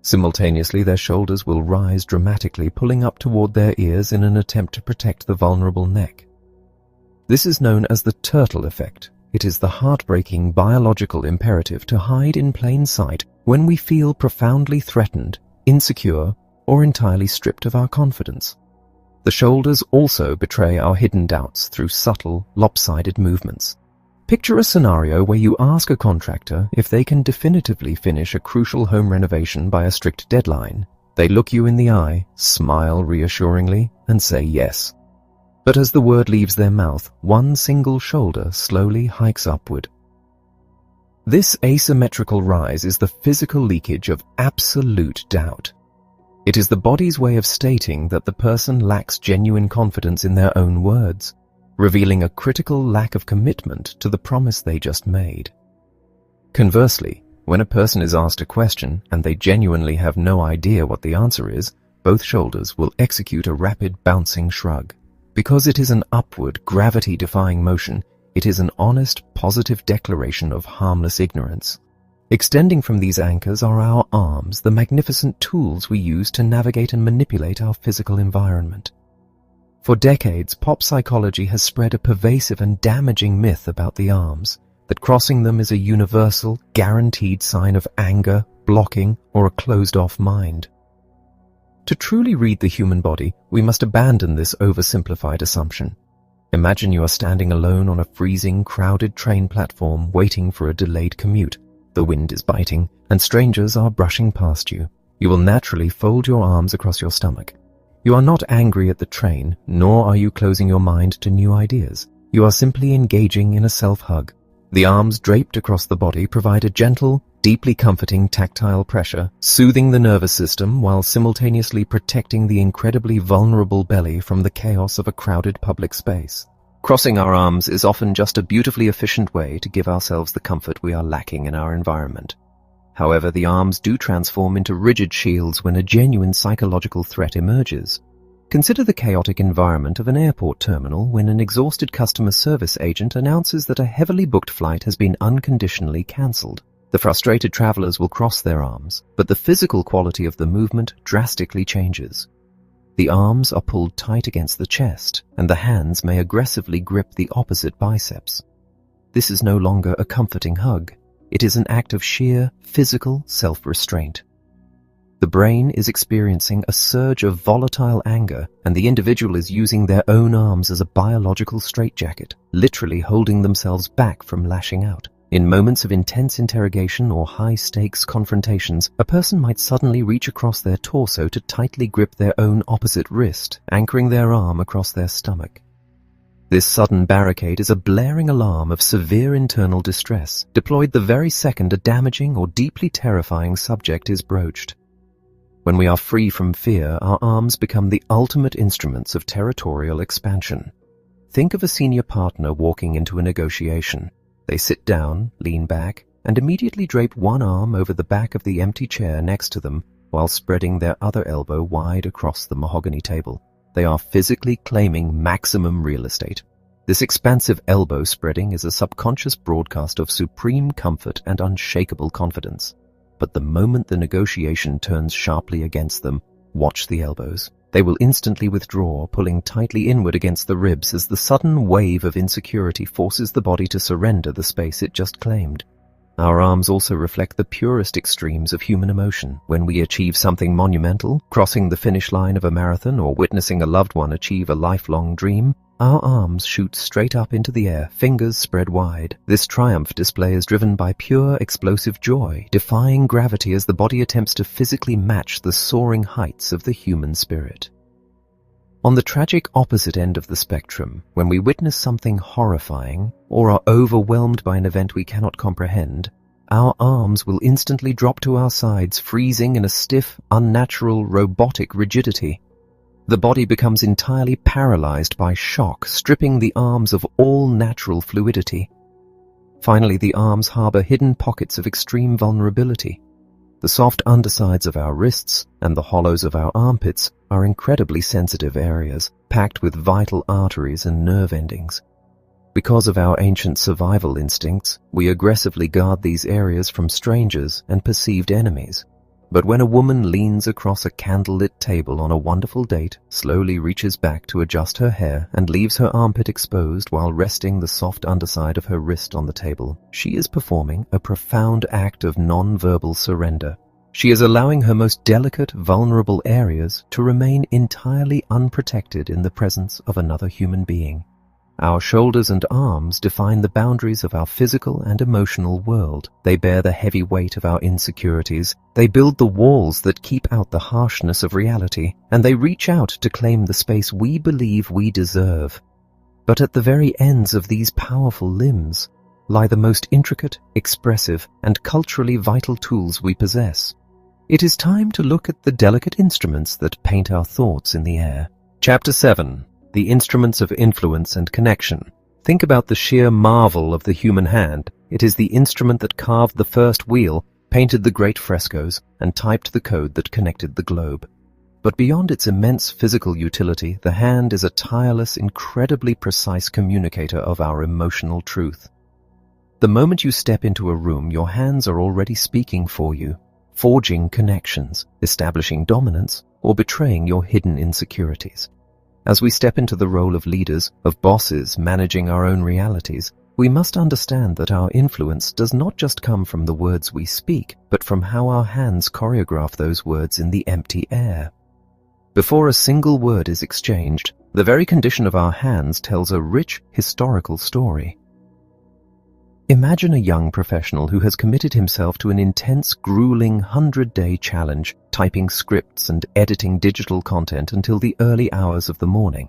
Simultaneously, their shoulders will rise dramatically, pulling up toward their ears in an attempt to protect the vulnerable neck. This is known as the turtle effect. It is the heartbreaking biological imperative to hide in plain sight when we feel profoundly threatened, insecure, or entirely stripped of our confidence. The shoulders also betray our hidden doubts through subtle, lopsided movements. Picture a scenario where you ask a contractor if they can definitively finish a crucial home renovation by a strict deadline. They look you in the eye, smile reassuringly, and say yes. But as the word leaves their mouth, one single shoulder slowly hikes upward. This asymmetrical rise is the physical leakage of absolute doubt. It is the body's way of stating that the person lacks genuine confidence in their own words, revealing a critical lack of commitment to the promise they just made. Conversely, when a person is asked a question and they genuinely have no idea what the answer is, both shoulders will execute a rapid bouncing shrug. Because it is an upward, gravity-defying motion, it is an honest, positive declaration of harmless ignorance. Extending from these anchors are our arms, the magnificent tools we use to navigate and manipulate our physical environment. For decades, pop psychology has spread a pervasive and damaging myth about the arms, that crossing them is a universal, guaranteed sign of anger, blocking, or a closed-off mind. To truly read the human body, we must abandon this oversimplified assumption. Imagine you are standing alone on a freezing, crowded train platform waiting for a delayed commute. The wind is biting, and strangers are brushing past you. You will naturally fold your arms across your stomach. You are not angry at the train, nor are you closing your mind to new ideas. You are simply engaging in a self-hug. The arms draped across the body provide a gentle, deeply comforting tactile pressure, soothing the nervous system while simultaneously protecting the incredibly vulnerable belly from the chaos of a crowded public space. Crossing our arms is often just a beautifully efficient way to give ourselves the comfort we are lacking in our environment. However, the arms do transform into rigid shields when a genuine psychological threat emerges. Consider the chaotic environment of an airport terminal when an exhausted customer service agent announces that a heavily booked flight has been unconditionally cancelled. The frustrated travelers will cross their arms, but the physical quality of the movement drastically changes. The arms are pulled tight against the chest, and the hands may aggressively grip the opposite biceps. This is no longer a comforting hug. It is an act of sheer physical self-restraint. The brain is experiencing a surge of volatile anger, and the individual is using their own arms as a biological straitjacket, literally holding themselves back from lashing out. In moments of intense interrogation or high-stakes confrontations, a person might suddenly reach across their torso to tightly grip their own opposite wrist, anchoring their arm across their stomach. This sudden barricade is a blaring alarm of severe internal distress, deployed the very second a damaging or deeply terrifying subject is broached. When we are free from fear, our arms become the ultimate instruments of territorial expansion. Think of a senior partner walking into a negotiation. They sit down, lean back, and immediately drape one arm over the back of the empty chair next to them while spreading their other elbow wide across the mahogany table. They are physically claiming maximum real estate. This expansive elbow spreading is a subconscious broadcast of supreme comfort and unshakable confidence. But the moment the negotiation turns sharply against them, watch the elbows. They will instantly withdraw, pulling tightly inward against the ribs as the sudden wave of insecurity forces the body to surrender the space it just claimed. Our arms also reflect the purest extremes of human emotion. When we achieve something monumental, crossing the finish line of a marathon or witnessing a loved one achieve a lifelong dream, our arms shoot straight up into the air, fingers spread wide. This triumph display is driven by pure explosive joy, defying gravity as the body attempts to physically match the soaring heights of the human spirit. On the tragic opposite end of the spectrum, when we witness something horrifying or are overwhelmed by an event we cannot comprehend, our arms will instantly drop to our sides, freezing in a stiff, unnatural, robotic rigidity. The body becomes entirely paralyzed by shock, stripping the arms of all natural fluidity. Finally, the arms harbor hidden pockets of extreme vulnerability. The soft undersides of our wrists and the hollows of our armpits are incredibly sensitive areas, packed with vital arteries and nerve endings. Because of our ancient survival instincts, we aggressively guard these areas from strangers and perceived enemies. But when a woman leans across a candlelit table on a wonderful date, slowly reaches back to adjust her hair, and leaves her armpit exposed while resting the soft underside of her wrist on the table, she is performing a profound act of nonverbal surrender. She is allowing her most delicate, vulnerable areas to remain entirely unprotected in the presence of another human being. Our shoulders and arms define the boundaries of our physical and emotional world. They bear the heavy weight of our insecurities. They build the walls that keep out the harshness of reality, and they reach out to claim the space we believe we deserve. But at the very ends of these powerful limbs lie the most intricate, expressive, and culturally vital tools we possess. It is time to look at the delicate instruments that paint our thoughts in the air. Chapter 7. The Instruments of Influence and Connection. Think about the sheer marvel of the human hand. It is the instrument that carved the first wheel, painted the great frescoes, and typed the code that connected the globe. But beyond its immense physical utility, the hand is a tireless, incredibly precise communicator of our emotional truth. The moment you step into a room, your hands are already speaking for you, forging connections, establishing dominance, or betraying your hidden insecurities. As we step into the role of leaders, of bosses managing our own realities, we must understand that our influence does not just come from the words we speak, but from how our hands choreograph those words in the empty air. Before a single word is exchanged, the very condition of our hands tells a rich historical story. Imagine a young professional who has committed himself to an intense, grueling 100-day challenge, typing scripts and editing digital content until the early hours of the morning.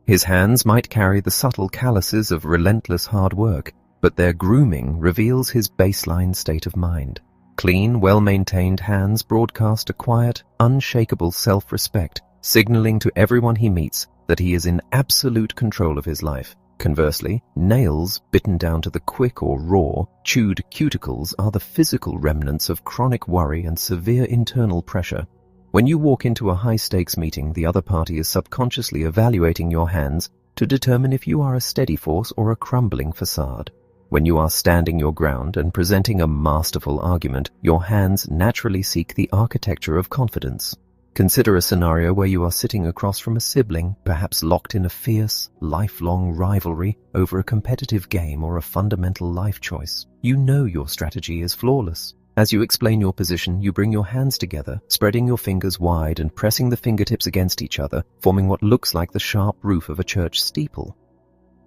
His hands might carry the subtle calluses of relentless hard work, but their grooming reveals his baseline state of mind. Clean, well-maintained hands broadcast a quiet, unshakable self-respect, signaling to everyone he meets that he is in absolute control of his life. Conversely, nails bitten down to the quick or raw, chewed cuticles are the physical remnants of chronic worry and severe internal pressure. When you walk into a high-stakes meeting, the other party is subconsciously evaluating your hands to determine if you are a steady force or a crumbling facade. When you are standing your ground and presenting a masterful argument, your hands naturally seek the architecture of confidence. Consider a scenario where you are sitting across from a sibling, perhaps locked in a fierce, lifelong rivalry over a competitive game or a fundamental life choice. You know your strategy is flawless. As you explain your position, you bring your hands together, spreading your fingers wide and pressing the fingertips against each other, forming what looks like the sharp roof of a church steeple.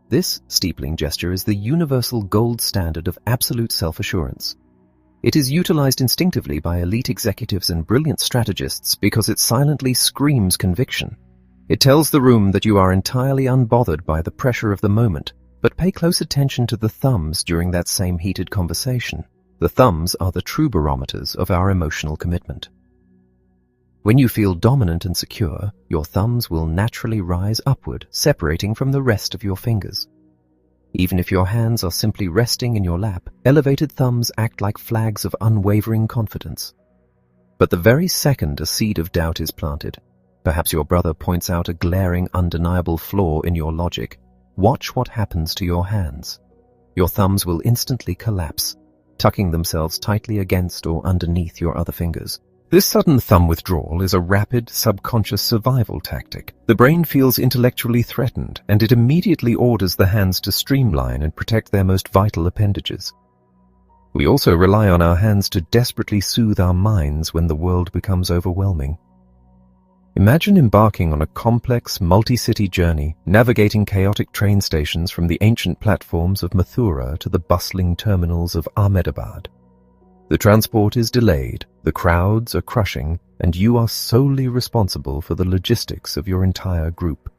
This steepling gesture is the universal gold standard of absolute self-assurance. It is utilized instinctively by elite executives and brilliant strategists because it silently screams conviction. It tells the room that you are entirely unbothered by the pressure of the moment, but pay close attention to the thumbs during that same heated conversation. The thumbs are the true barometers of our emotional commitment. When you feel dominant and secure, your thumbs will naturally rise upward, separating from the rest of your fingers. Even if your hands are simply resting in your lap, elevated thumbs act like flags of unwavering confidence. But the very second a seed of doubt is planted, perhaps your brother points out a glaring, undeniable flaw in your logic, watch what happens to your hands. Your thumbs will instantly collapse, tucking themselves tightly against or underneath your other fingers. This sudden thumb withdrawal is a rapid, subconscious survival tactic. The brain feels intellectually threatened, and it immediately orders the hands to streamline and protect their most vital appendages. We also rely on our hands to desperately soothe our minds when the world becomes overwhelming. Imagine embarking on a complex, multi-city journey, navigating chaotic train stations from the ancient platforms of Mathura to the bustling terminals of Ahmedabad. The transport is delayed, the crowds are crushing, and you are solely responsible for the logistics of your entire group.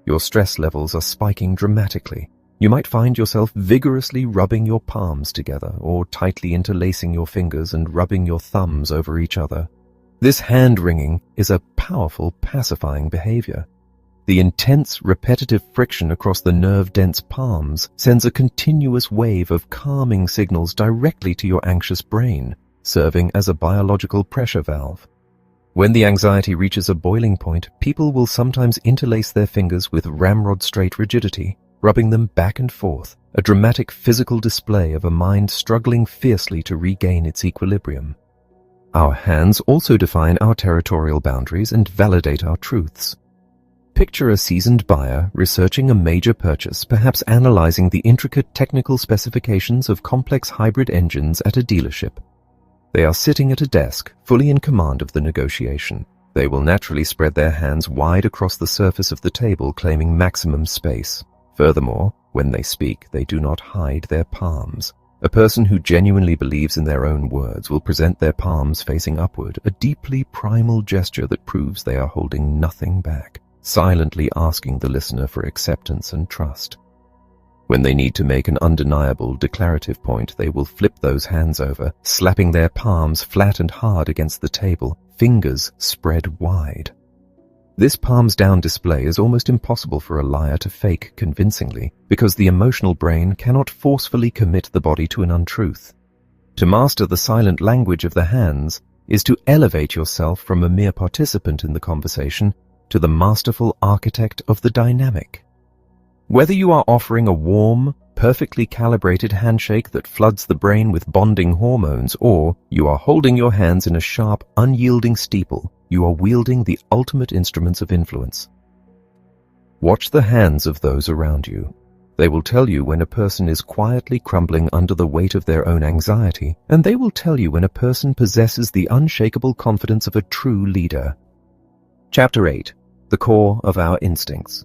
Your stress levels are spiking dramatically. You might find yourself vigorously rubbing your palms together or tightly interlacing your fingers and rubbing your thumbs over each other. This hand-wringing is a powerful pacifying behavior. The intense, repetitive friction across the nerve-dense palms sends a continuous wave of calming signals directly to your anxious brain, serving as a biological pressure valve. When the anxiety reaches a boiling point, people will sometimes interlace their fingers with ramrod-straight rigidity, rubbing them back and forth, a dramatic physical display of a mind struggling fiercely to regain its equilibrium. Our hands also define our territorial boundaries and validate our truths. Picture a seasoned buyer researching a major purchase, perhaps analyzing the intricate technical specifications of complex hybrid engines at a dealership. They are sitting at a desk, fully in command of the negotiation. They will naturally spread their hands wide across the surface of the table, claiming maximum space. Furthermore, when they speak, they do not hide their palms. A person who genuinely believes in their own words will present their palms facing upward, a deeply primal gesture that proves they are holding nothing back, silently asking the listener for acceptance and trust. When they need to make an undeniable, declarative point, they will flip those hands over, slapping their palms flat and hard against the table, fingers spread wide. This palms-down display is almost impossible for a liar to fake convincingly, because the emotional brain cannot forcefully commit the body to an untruth. To master the silent language of the hands is to elevate yourself from a mere participant in the conversation to the masterful architect of the dynamic. Whether you are offering a warm, perfectly calibrated handshake that floods the brain with bonding hormones, or you are holding your hands in a sharp, unyielding steeple, you are wielding the ultimate instruments of influence. Watch the hands of those around you. They will tell you when a person is quietly crumbling under the weight of their own anxiety, and they will tell you when a person possesses the unshakable confidence of a true leader. Chapter 8. The Core of Our Instincts.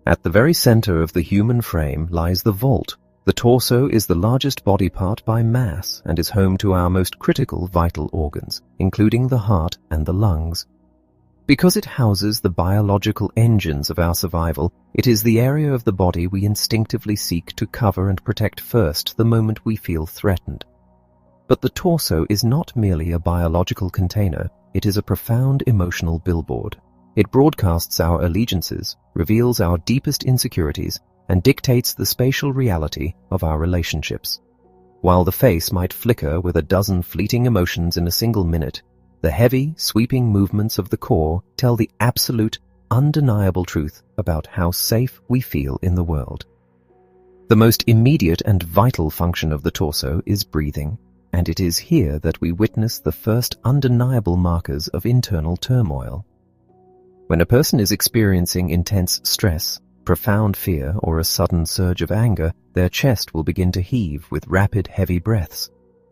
At the very center of the human frame lies the vault. The torso is the largest body part by mass and is home to our most critical vital organs, including the heart and the lungs. Because it houses the biological engines of our survival, it is the area of the body we instinctively seek to cover and protect first the moment we feel threatened. But the torso is not merely a biological container, it is a profound emotional billboard. It broadcasts our allegiances, reveals our deepest insecurities, and dictates the spatial reality of our relationships. While the face might flicker with a dozen fleeting emotions in a single minute, the heavy, sweeping movements of the core tell the absolute, undeniable truth about how safe we feel in the world. The most immediate and vital function of the torso is breathing, and it is here that we witness the first undeniable markers of internal turmoil. When a person is experiencing intense stress, profound fear, or a sudden surge of anger, their chest will begin to heave with rapid, heavy breaths.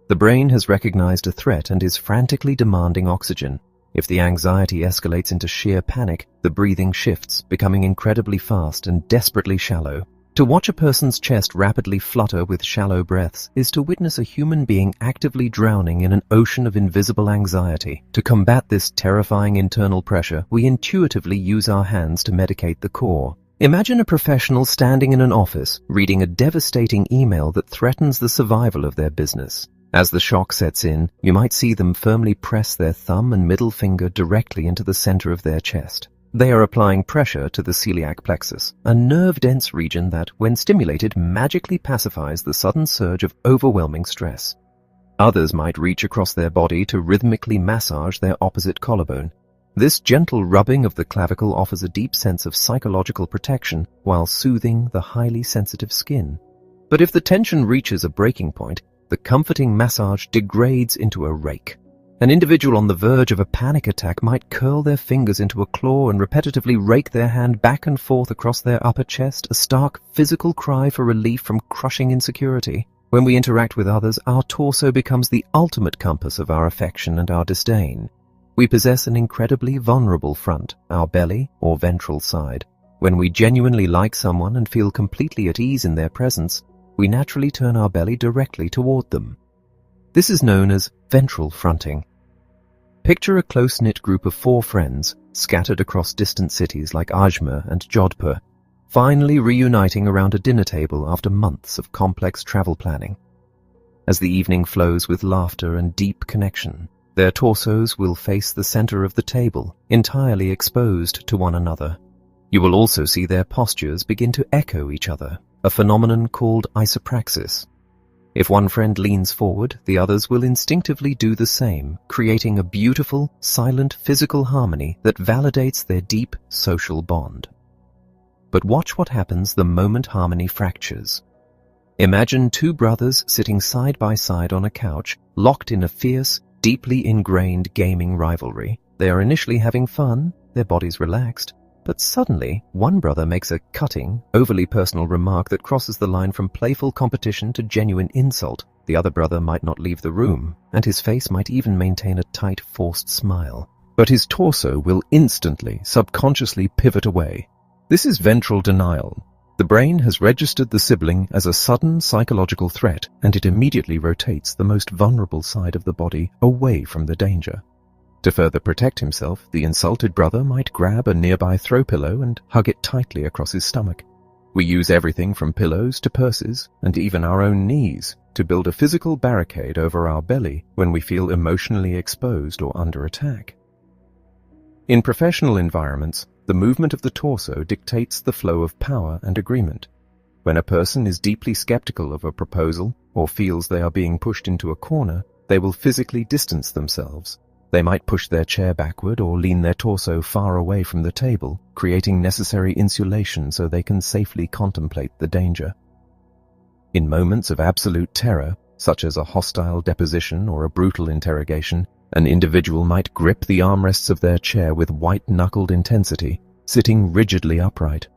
The brain has recognized a threat and is frantically demanding oxygen. If the anxiety escalates into sheer panic, the breathing shifts, becoming incredibly fast and desperately shallow. To watch a person's chest rapidly flutter with shallow breaths is to witness a human being actively drowning in an ocean of invisible anxiety. To combat this terrifying internal pressure, we intuitively use our hands to medicate the core. Imagine a professional standing in an office, reading a devastating email that threatens the survival of their business. As the shock sets in, you might see them firmly press their thumb and middle finger directly into the center of their chest. They are applying pressure to the celiac plexus, a nerve-dense region that, when stimulated, magically pacifies the sudden surge of overwhelming stress. Others might reach across their body to rhythmically massage their opposite collarbone. This gentle rubbing of the clavicle offers a deep sense of psychological protection while soothing the highly sensitive skin. But if the tension reaches a breaking point, the comforting massage degrades into a rake. An individual on the verge of a panic attack might curl their fingers into a claw and repetitively rake their hand back and forth across their upper chest, a stark physical cry for relief from crushing insecurity. When we interact with others, our torso becomes the ultimate compass of our affection and our disdain. We possess an incredibly vulnerable front, our belly or ventral side. When we genuinely like someone and feel completely at ease in their presence, we naturally turn our belly directly toward them. This is known as ventral fronting. Picture a close-knit group of 4 friends scattered across distant cities like Ajmer and Jodhpur, finally reuniting around a dinner table after months of complex travel planning. As the evening flows with laughter and deep connection, their torsos will face the center of the table, entirely exposed to one another. You will also see their postures begin to echo each other, a phenomenon called isopraxis. If one friend leans forward, the others will instinctively do the same, creating a beautiful, silent physical harmony that validates their deep social bond. But watch what happens the moment harmony fractures. Imagine 2 brothers sitting side by side on a couch, locked in a fierce, deeply ingrained gaming rivalry. They are initially having fun, their bodies relaxed, but suddenly one brother makes a cutting, overly personal remark that crosses the line from playful competition to genuine insult. The other brother might not leave the room, and his face might even maintain a tight, forced smile. But his torso will instantly, subconsciously pivot away. This is ventral denial. The brain has registered the sibling as a sudden psychological threat, and it immediately rotates the most vulnerable side of the body away from the danger. To further protect himself, the insulted brother might grab a nearby throw pillow and hug it tightly across his stomach. We use everything from pillows to purses, and even our own knees, to build a physical barricade over our belly when we feel emotionally exposed or under attack. In professional environments, the movement of the torso dictates the flow of power and agreement. When a person is deeply skeptical of a proposal or feels they are being pushed into a corner, they will physically distance themselves. They might push their chair backward or lean their torso far away from the table, creating necessary insulation so they can safely contemplate the danger. In moments of absolute terror, such as a hostile deposition or a brutal interrogation, an individual might grip the armrests of their chair with white-knuckled intensity, sitting rigidly upright.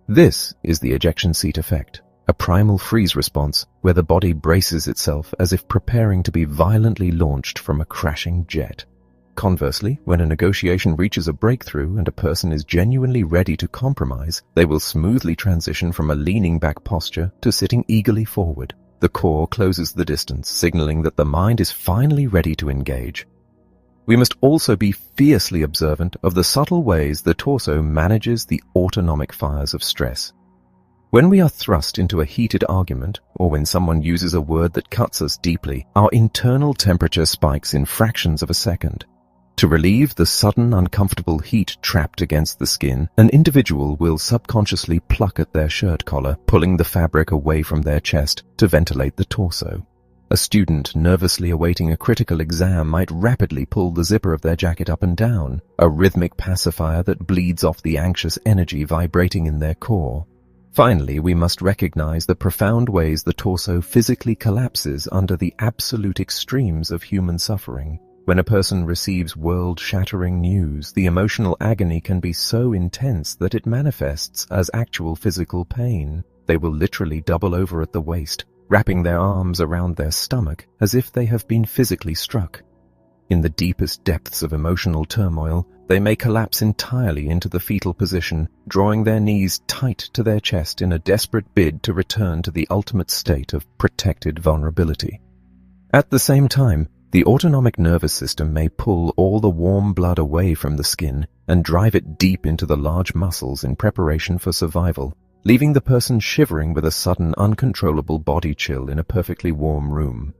This is the ejection seat effect, a primal freeze response where the body braces itself as if preparing to be violently launched from a crashing jet. Conversely, when a negotiation reaches a breakthrough and a person is genuinely ready to compromise, they will smoothly transition from a leaning back posture to sitting eagerly forward. The core closes the distance, signaling that the mind is finally ready to engage. We must also be fiercely observant of the subtle ways the torso manages the autonomic fires of stress. When we are thrust into a heated argument, or when someone uses a word that cuts us deeply, our internal temperature spikes in fractions of a second. To relieve the sudden uncomfortable heat trapped against the skin, an individual will subconsciously pluck at their shirt collar, pulling the fabric away from their chest to ventilate the torso. A student nervously awaiting a critical exam might rapidly pull the zipper of their jacket up and down, a rhythmic pacifier that bleeds off the anxious energy vibrating in their core. Finally, we must recognize the profound ways the torso physically collapses under the absolute extremes of human suffering. When a person receives world-shattering news, the emotional agony can be so intense that it manifests as actual physical pain. They will literally double over at the waist, wrapping their arms around their stomach as if they have been physically struck. In the deepest depths of emotional turmoil, they may collapse entirely into the fetal position, drawing their knees tight to their chest in a desperate bid to return to the ultimate state of protected vulnerability. At the same time, the autonomic nervous system may pull all the warm blood away from the skin and drive it deep into the large muscles in preparation for survival, leaving the person shivering with a sudden uncontrollable body chill in a perfectly warm room.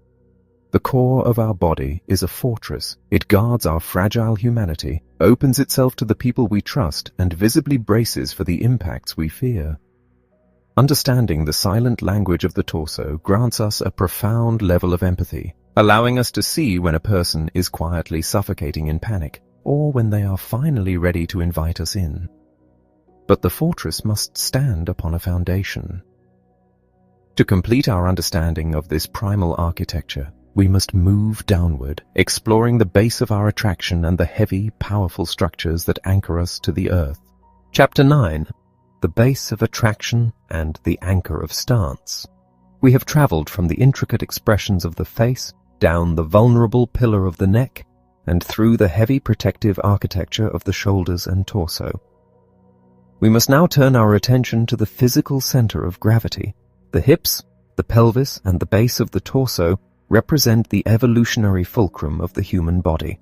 The core of our body is a fortress. It guards our fragile humanity, opens itself to the people we trust, and visibly braces for the impacts we fear. Understanding the silent language of the torso grants us a profound level of empathy, allowing us to see when a person is quietly suffocating in panic, or when they are finally ready to invite us in. But the fortress must stand upon a foundation. To complete our understanding of this primal architecture, we must move downward, exploring the base of our attraction and the heavy, powerful structures that anchor us to the earth. Chapter 9. The Base of Attraction and the Anchor of Stance. We have traveled from the intricate expressions of the face, down the vulnerable pillar of the neck, and through the heavy protective architecture of the shoulders and torso. We must now turn our attention to the physical center of gravity. The hips, the pelvis, and the base of the torso represent the evolutionary fulcrum of the human body.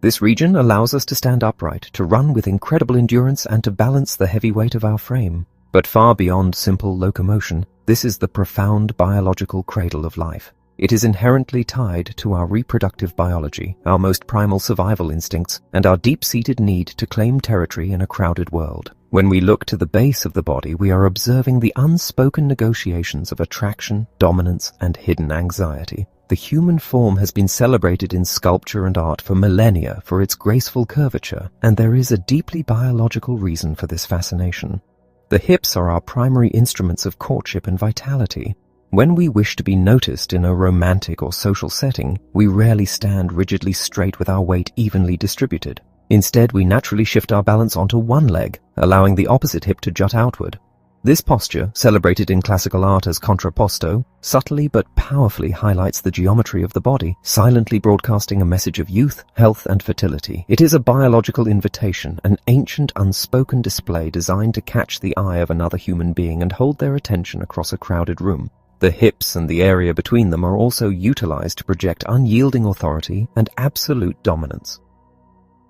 This region allows us to stand upright, to run with incredible endurance, and to balance the heavy weight of our frame. But far beyond simple locomotion, this is the profound biological cradle of life. It is inherently tied to our reproductive biology, our most primal survival instincts, and our deep-seated need to claim territory in a crowded world. When we look to the base of the body, we are observing the unspoken negotiations of attraction, dominance, and hidden anxiety. The human form has been celebrated in sculpture and art for millennia for its graceful curvature, and there is a deeply biological reason for this fascination. The hips are our primary instruments of courtship and vitality. When we wish to be noticed in a romantic or social setting, we rarely stand rigidly straight with our weight evenly distributed. Instead, we naturally shift our balance onto one leg, allowing the opposite hip to jut outward. This posture, celebrated in classical art as contrapposto, subtly but powerfully highlights the geometry of the body, silently broadcasting a message of youth, health, and fertility. It is a biological invitation, an ancient unspoken display designed to catch the eye of another human being and hold their attention across a crowded room. The hips and the area between them are also utilized to project unyielding authority and absolute dominance.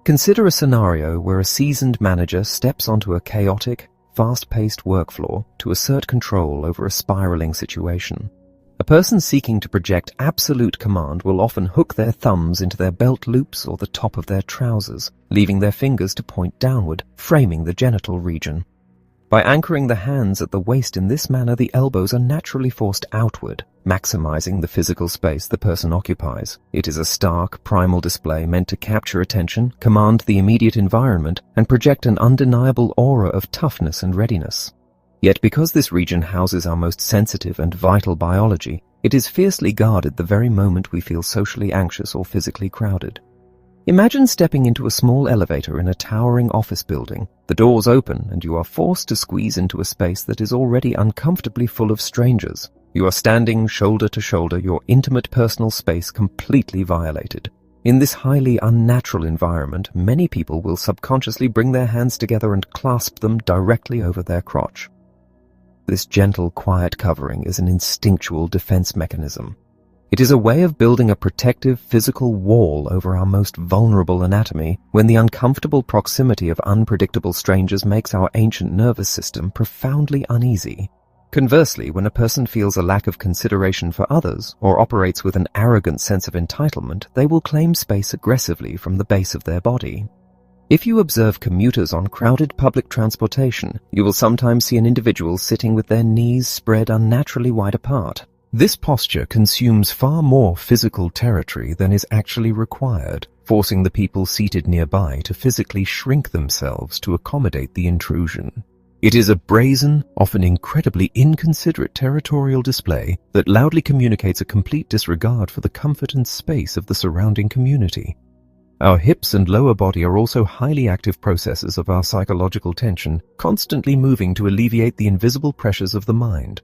Consider a scenario where a seasoned manager steps onto a chaotic, fast-paced work floor to assert control over a spiraling situation. A person seeking to project absolute command will often hook their thumbs into their belt loops or the top of their trousers, leaving their fingers to point downward, framing the genital region. By anchoring the hands at the waist in this manner, the elbows are naturally forced outward, maximizing the physical space the person occupies. It is a stark, primal display meant to capture attention, command the immediate environment, and project an undeniable aura of toughness and readiness. Yet because this region houses our most sensitive and vital biology, it is fiercely guarded the very moment we feel socially anxious or physically crowded. Imagine stepping into a small elevator in a towering office building. The doors open and you are forced to squeeze into a space that is already uncomfortably full of strangers. You are standing shoulder to shoulder, your intimate personal space completely violated. In this highly unnatural environment, many people will subconsciously bring their hands together and clasp them directly over their crotch. This gentle, quiet covering is an instinctual defense mechanism. It is a way of building a protective physical wall over our most vulnerable anatomy when the uncomfortable proximity of unpredictable strangers makes our ancient nervous system profoundly uneasy. Conversely, when a person feels a lack of consideration for others or operates with an arrogant sense of entitlement, they will claim space aggressively from the base of their body. If you observe commuters on crowded public transportation, you will sometimes see an individual sitting with their knees spread unnaturally wide apart. This posture consumes far more physical territory than is actually required, forcing the people seated nearby to physically shrink themselves to accommodate the intrusion. It is a brazen, often incredibly inconsiderate territorial display that loudly communicates a complete disregard for the comfort and space of the surrounding community. Our hips and lower body are also highly active processes of our psychological tension, constantly moving to alleviate the invisible pressures of the mind.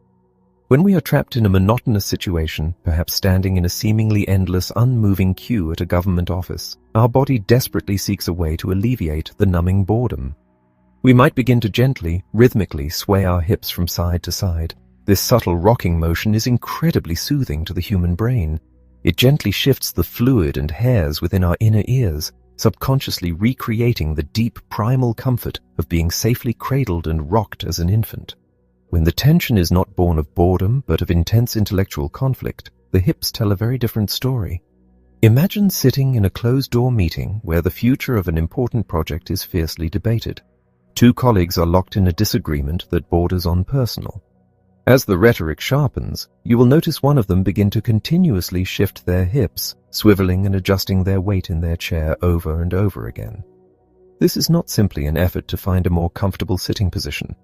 When we are trapped in a monotonous situation, perhaps standing in a seemingly endless, unmoving queue at a government office, our body desperately seeks a way to alleviate the numbing boredom. We might begin to gently, rhythmically sway our hips from side to side. This subtle rocking motion is incredibly soothing to the human brain. It gently shifts the fluid and hairs within our inner ears, subconsciously recreating the deep primal comfort of being safely cradled and rocked as an infant. When the tension is not born of boredom but of intense intellectual conflict, the hips tell a very different story. Imagine sitting in a closed-door meeting where the future of an important project is fiercely debated. Two colleagues are locked in a disagreement that borders on personal. As the rhetoric sharpens, you will notice one of them begin to continuously shift their hips, swiveling and adjusting their weight in their chair over and over again. This is not simply an effort to find a more comfortable sitting position.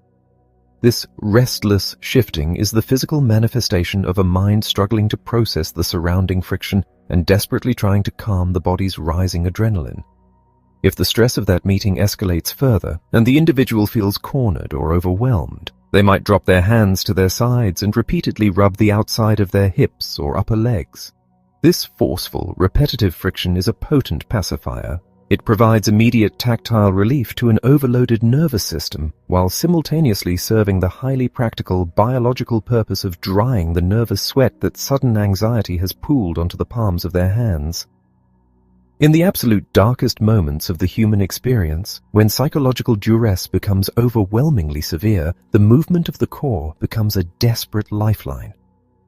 This restless shifting is the physical manifestation of a mind struggling to process the surrounding friction and desperately trying to calm the body's rising adrenaline. If the stress of that meeting escalates further and the individual feels cornered or overwhelmed, they might drop their hands to their sides and repeatedly rub the outside of their hips or upper legs. This forceful, repetitive friction is a potent pacifier. It provides immediate tactile relief to an overloaded nervous system while simultaneously serving the highly practical biological purpose of drying the nervous sweat that sudden anxiety has pooled onto the palms of their hands. In the absolute darkest moments of the human experience, when psychological duress becomes overwhelmingly severe, the movement of the core becomes a desperate lifeline.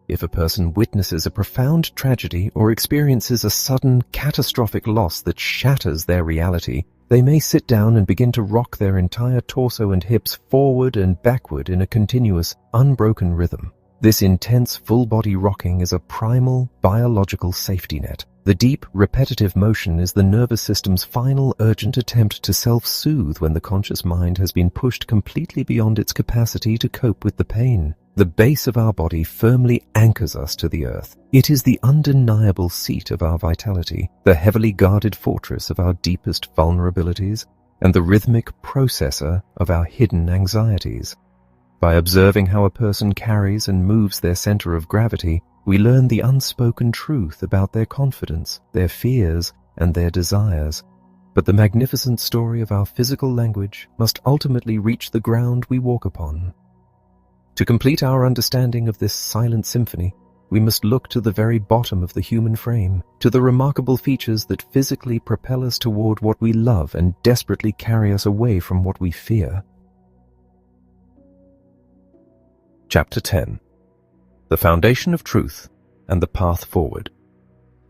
If a person witnesses a profound tragedy or experiences a sudden, catastrophic loss that shatters their reality, they may sit down and begin to rock their entire torso and hips forward and backward in a continuous, unbroken rhythm. This intense full-body rocking is a primal, biological safety net. The deep, repetitive motion is the nervous system's final urgent attempt to self-soothe when the conscious mind has been pushed completely beyond its capacity to cope with the pain. The base of our body firmly anchors us to the earth. It is the undeniable seat of our vitality, the heavily guarded fortress of our deepest vulnerabilities, and the rhythmic processor of our hidden anxieties. By observing how a person carries and moves their center of gravity, we learn the unspoken truth about their confidence, their fears, and their desires. But the magnificent story of our physical language must ultimately reach the ground we walk upon. To complete our understanding of this silent symphony, we must look to the very bottom of the human frame, to the remarkable features that physically propel us toward what we love and desperately carry us away from what we fear. Chapter 10. The Foundation of Truth and the Path Forward.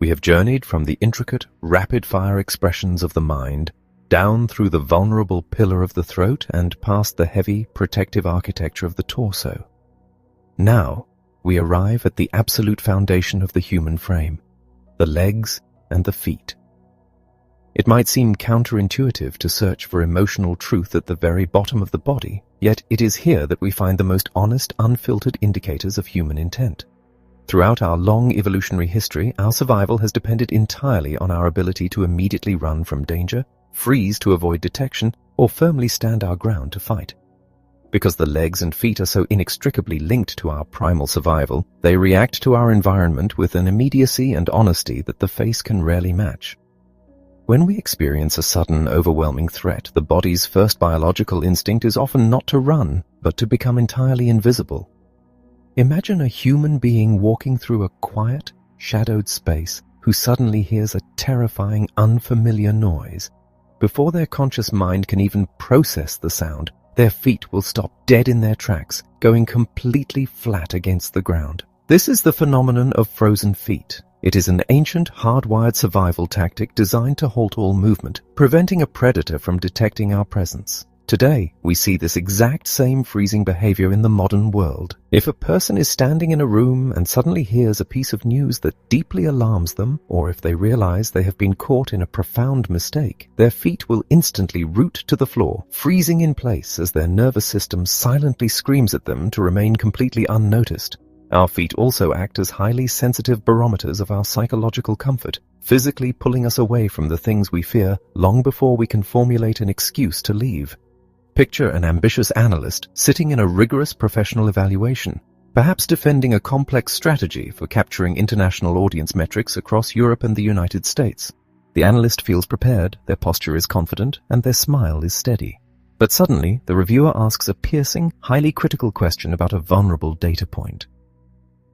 We have journeyed from the intricate, rapid-fire expressions of the mind, down through the vulnerable pillar of the throat and past the heavy, protective architecture of the torso. Now, we arrive at the absolute foundation of the human frame, the legs and the feet. It might seem counterintuitive to search for emotional truth at the very bottom of the body, yet it is here that we find the most honest, unfiltered indicators of human intent. Throughout our long evolutionary history, our survival has depended entirely on our ability to immediately run from danger, freeze to avoid detection, or firmly stand our ground to fight. Because the legs and feet are so inextricably linked to our primal survival, they react to our environment with an immediacy and honesty that the face can rarely match. When we experience a sudden, overwhelming threat, the body's first biological instinct is often not to run, but to become entirely invisible. Imagine a human being walking through a quiet, shadowed space who suddenly hears a terrifying, unfamiliar noise. Before their conscious mind can even process the sound, their feet will stop dead in their tracks, going completely flat against the ground. This is the phenomenon of frozen feet. It is an ancient, hardwired survival tactic designed to halt all movement, preventing a predator from detecting our presence. Today, we see this exact same freezing behavior in the modern world. If a person is standing in a room and suddenly hears a piece of news that deeply alarms them, or if they realize they have been caught in a profound mistake, their feet will instantly root to the floor, freezing in place as their nervous system silently screams at them to remain completely unnoticed. Our feet also act as highly sensitive barometers of our psychological comfort, physically pulling us away from the things we fear long before we can formulate an excuse to leave. Picture an ambitious analyst sitting in a rigorous professional evaluation, perhaps defending a complex strategy for capturing international audience metrics across Europe and the United States. The analyst feels prepared, their posture is confident, and their smile is steady. But suddenly, the reviewer asks a piercing, highly critical question about a vulnerable data point.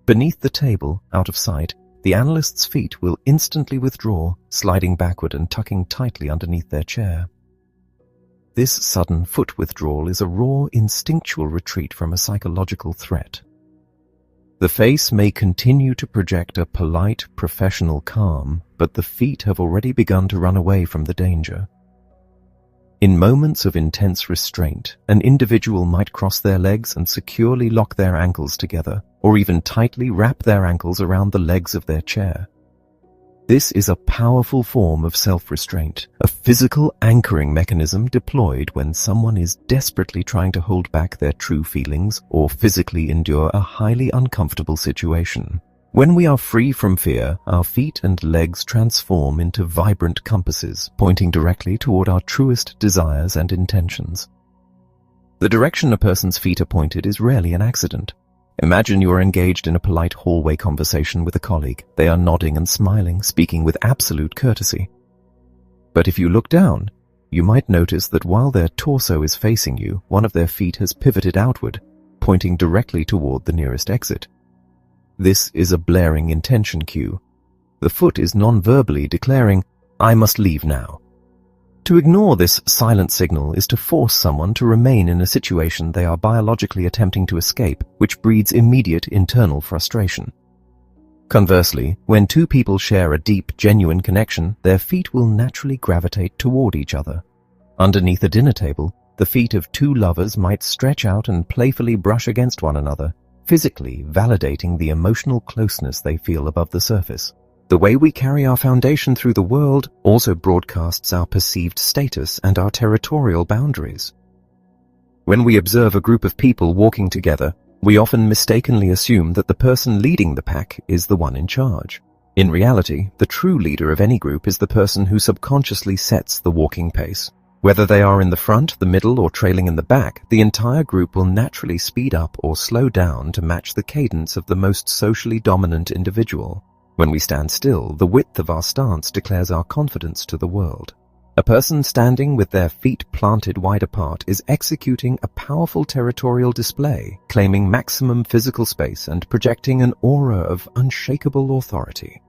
Beneath the table, out of sight, the analyst's feet will instantly withdraw, sliding backward and tucking tightly underneath their chair. This sudden foot withdrawal is a raw, instinctual retreat from a psychological threat. The face may continue to project a polite, professional calm, but the feet have already begun to run away from the danger. In moments of intense restraint, an individual might cross their legs and securely lock their ankles together, or even tightly wrap their ankles around the legs of their chair. This is a powerful form of self-restraint, a physical anchoring mechanism deployed when someone is desperately trying to hold back their true feelings or physically endure a highly uncomfortable situation. When we are free from fear, our feet and legs transform into vibrant compasses, pointing directly toward our truest desires and intentions. The direction a person's feet are pointed is rarely an accident. Imagine you are engaged in a polite hallway conversation with a colleague. They are nodding and smiling, speaking with absolute courtesy. But if you look down, you might notice that while their torso is facing you, one of their feet has pivoted outward, pointing directly toward the nearest exit. This is a blaring intention cue. The foot is non-verbally declaring, "I must leave now." To ignore this silent signal is to force someone to remain in a situation they are biologically attempting to escape, which breeds immediate internal frustration. Conversely, when two people share a deep, genuine connection, their feet will naturally gravitate toward each other. Underneath a dinner table, the feet of two lovers might stretch out and playfully brush against one another, physically validating the emotional closeness they feel above the surface. The way we carry our foundation through the world also broadcasts our perceived status and our territorial boundaries. When we observe a group of people walking together, we often mistakenly assume that the person leading the pack is the one in charge. In reality, the true leader of any group is the person who subconsciously sets the walking pace. Whether they are in the front, the middle, or trailing in the back, the entire group will naturally speed up or slow down to match the cadence of the most socially dominant individual. When we stand still, the width of our stance declares our confidence to the world. A person standing with their feet planted wide apart is executing a powerful territorial display, claiming maximum physical space and projecting an aura of unshakable authority.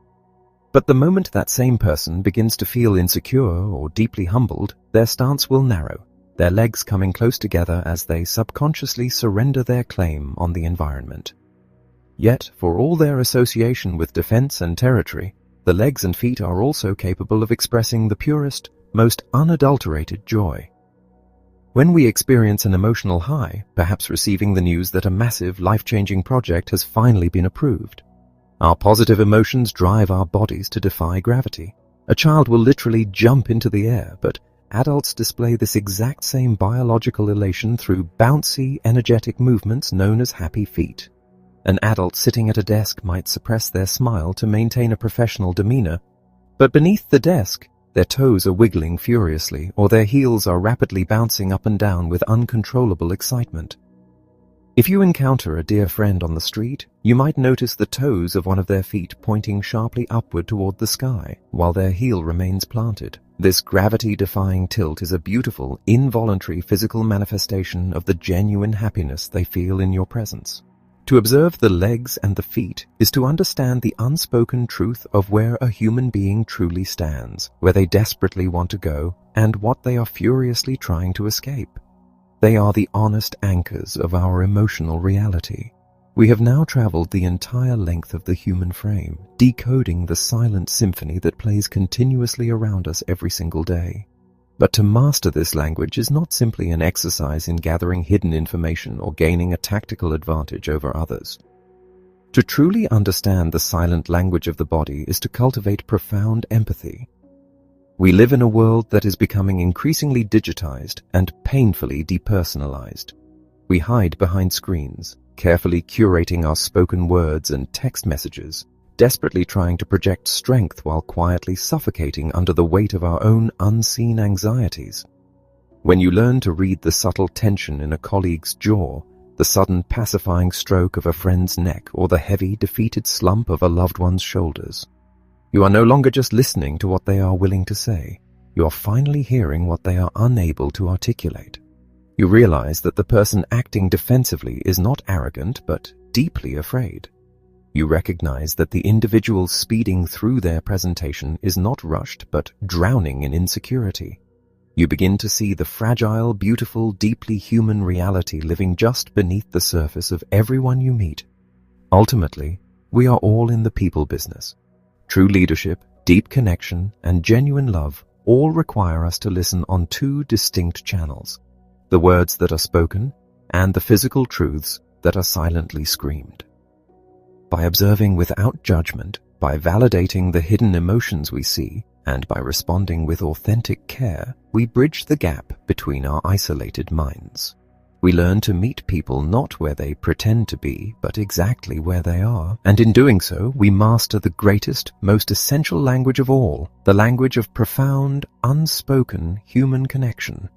But the moment that same person begins to feel insecure or deeply humbled, their stance will narrow, their legs coming close together as they subconsciously surrender their claim on the environment. Yet, for all their association with defense and territory, the legs and feet are also capable of expressing the purest, most unadulterated joy. When we experience an emotional high, perhaps receiving the news that a massive, life-changing project has finally been approved, our positive emotions drive our bodies to defy gravity. A child will literally jump into the air, but adults display this exact same biological elation through bouncy, energetic movements known as happy feet. An adult sitting at a desk might suppress their smile to maintain a professional demeanor, but beneath the desk, their toes are wiggling furiously or their heels are rapidly bouncing up and down with uncontrollable excitement. If you encounter a dear friend on the street, you might notice the toes of one of their feet pointing sharply upward toward the sky, while their heel remains planted. This gravity-defying tilt is a beautiful, involuntary physical manifestation of the genuine happiness they feel in your presence. To observe the legs and the feet is to understand the unspoken truth of where a human being truly stands, where they desperately want to go, and what they are furiously trying to escape. They are the honest anchors of our emotional reality. We have now traveled the entire length of the human frame, decoding the silent symphony that plays continuously around us every single day. But to master this language is not simply an exercise in gathering hidden information or gaining a tactical advantage over others. To truly understand the silent language of the body is to cultivate profound empathy. We live in a world that is becoming increasingly digitized and painfully depersonalized. We hide behind screens, carefully curating our spoken words and text messages, desperately trying to project strength while quietly suffocating under the weight of our own unseen anxieties. When you learn to read the subtle tension in a colleague's jaw, the sudden pacifying stroke of a friend's neck, or the heavy, defeated slump of a loved one's shoulders, you are no longer just listening to what they are willing to say. You are finally hearing what they are unable to articulate. You realize that the person acting defensively is not arrogant, but deeply afraid. You recognize that the individual speeding through their presentation is not rushed, but drowning in insecurity. You begin to see the fragile, beautiful, deeply human reality living just beneath the surface of everyone you meet. Ultimately, we are all in the people business. True leadership, deep connection, and genuine love all require us to listen on two distinct channels: the words that are spoken and the physical truths that are silently screamed. By observing without judgment, by validating the hidden emotions we see, and by responding with authentic care, we bridge the gap between our isolated minds. We learn to meet people not where they pretend to be, but exactly where they are, and in doing so, we master the greatest, most essential language of all, the language of profound, unspoken human connection.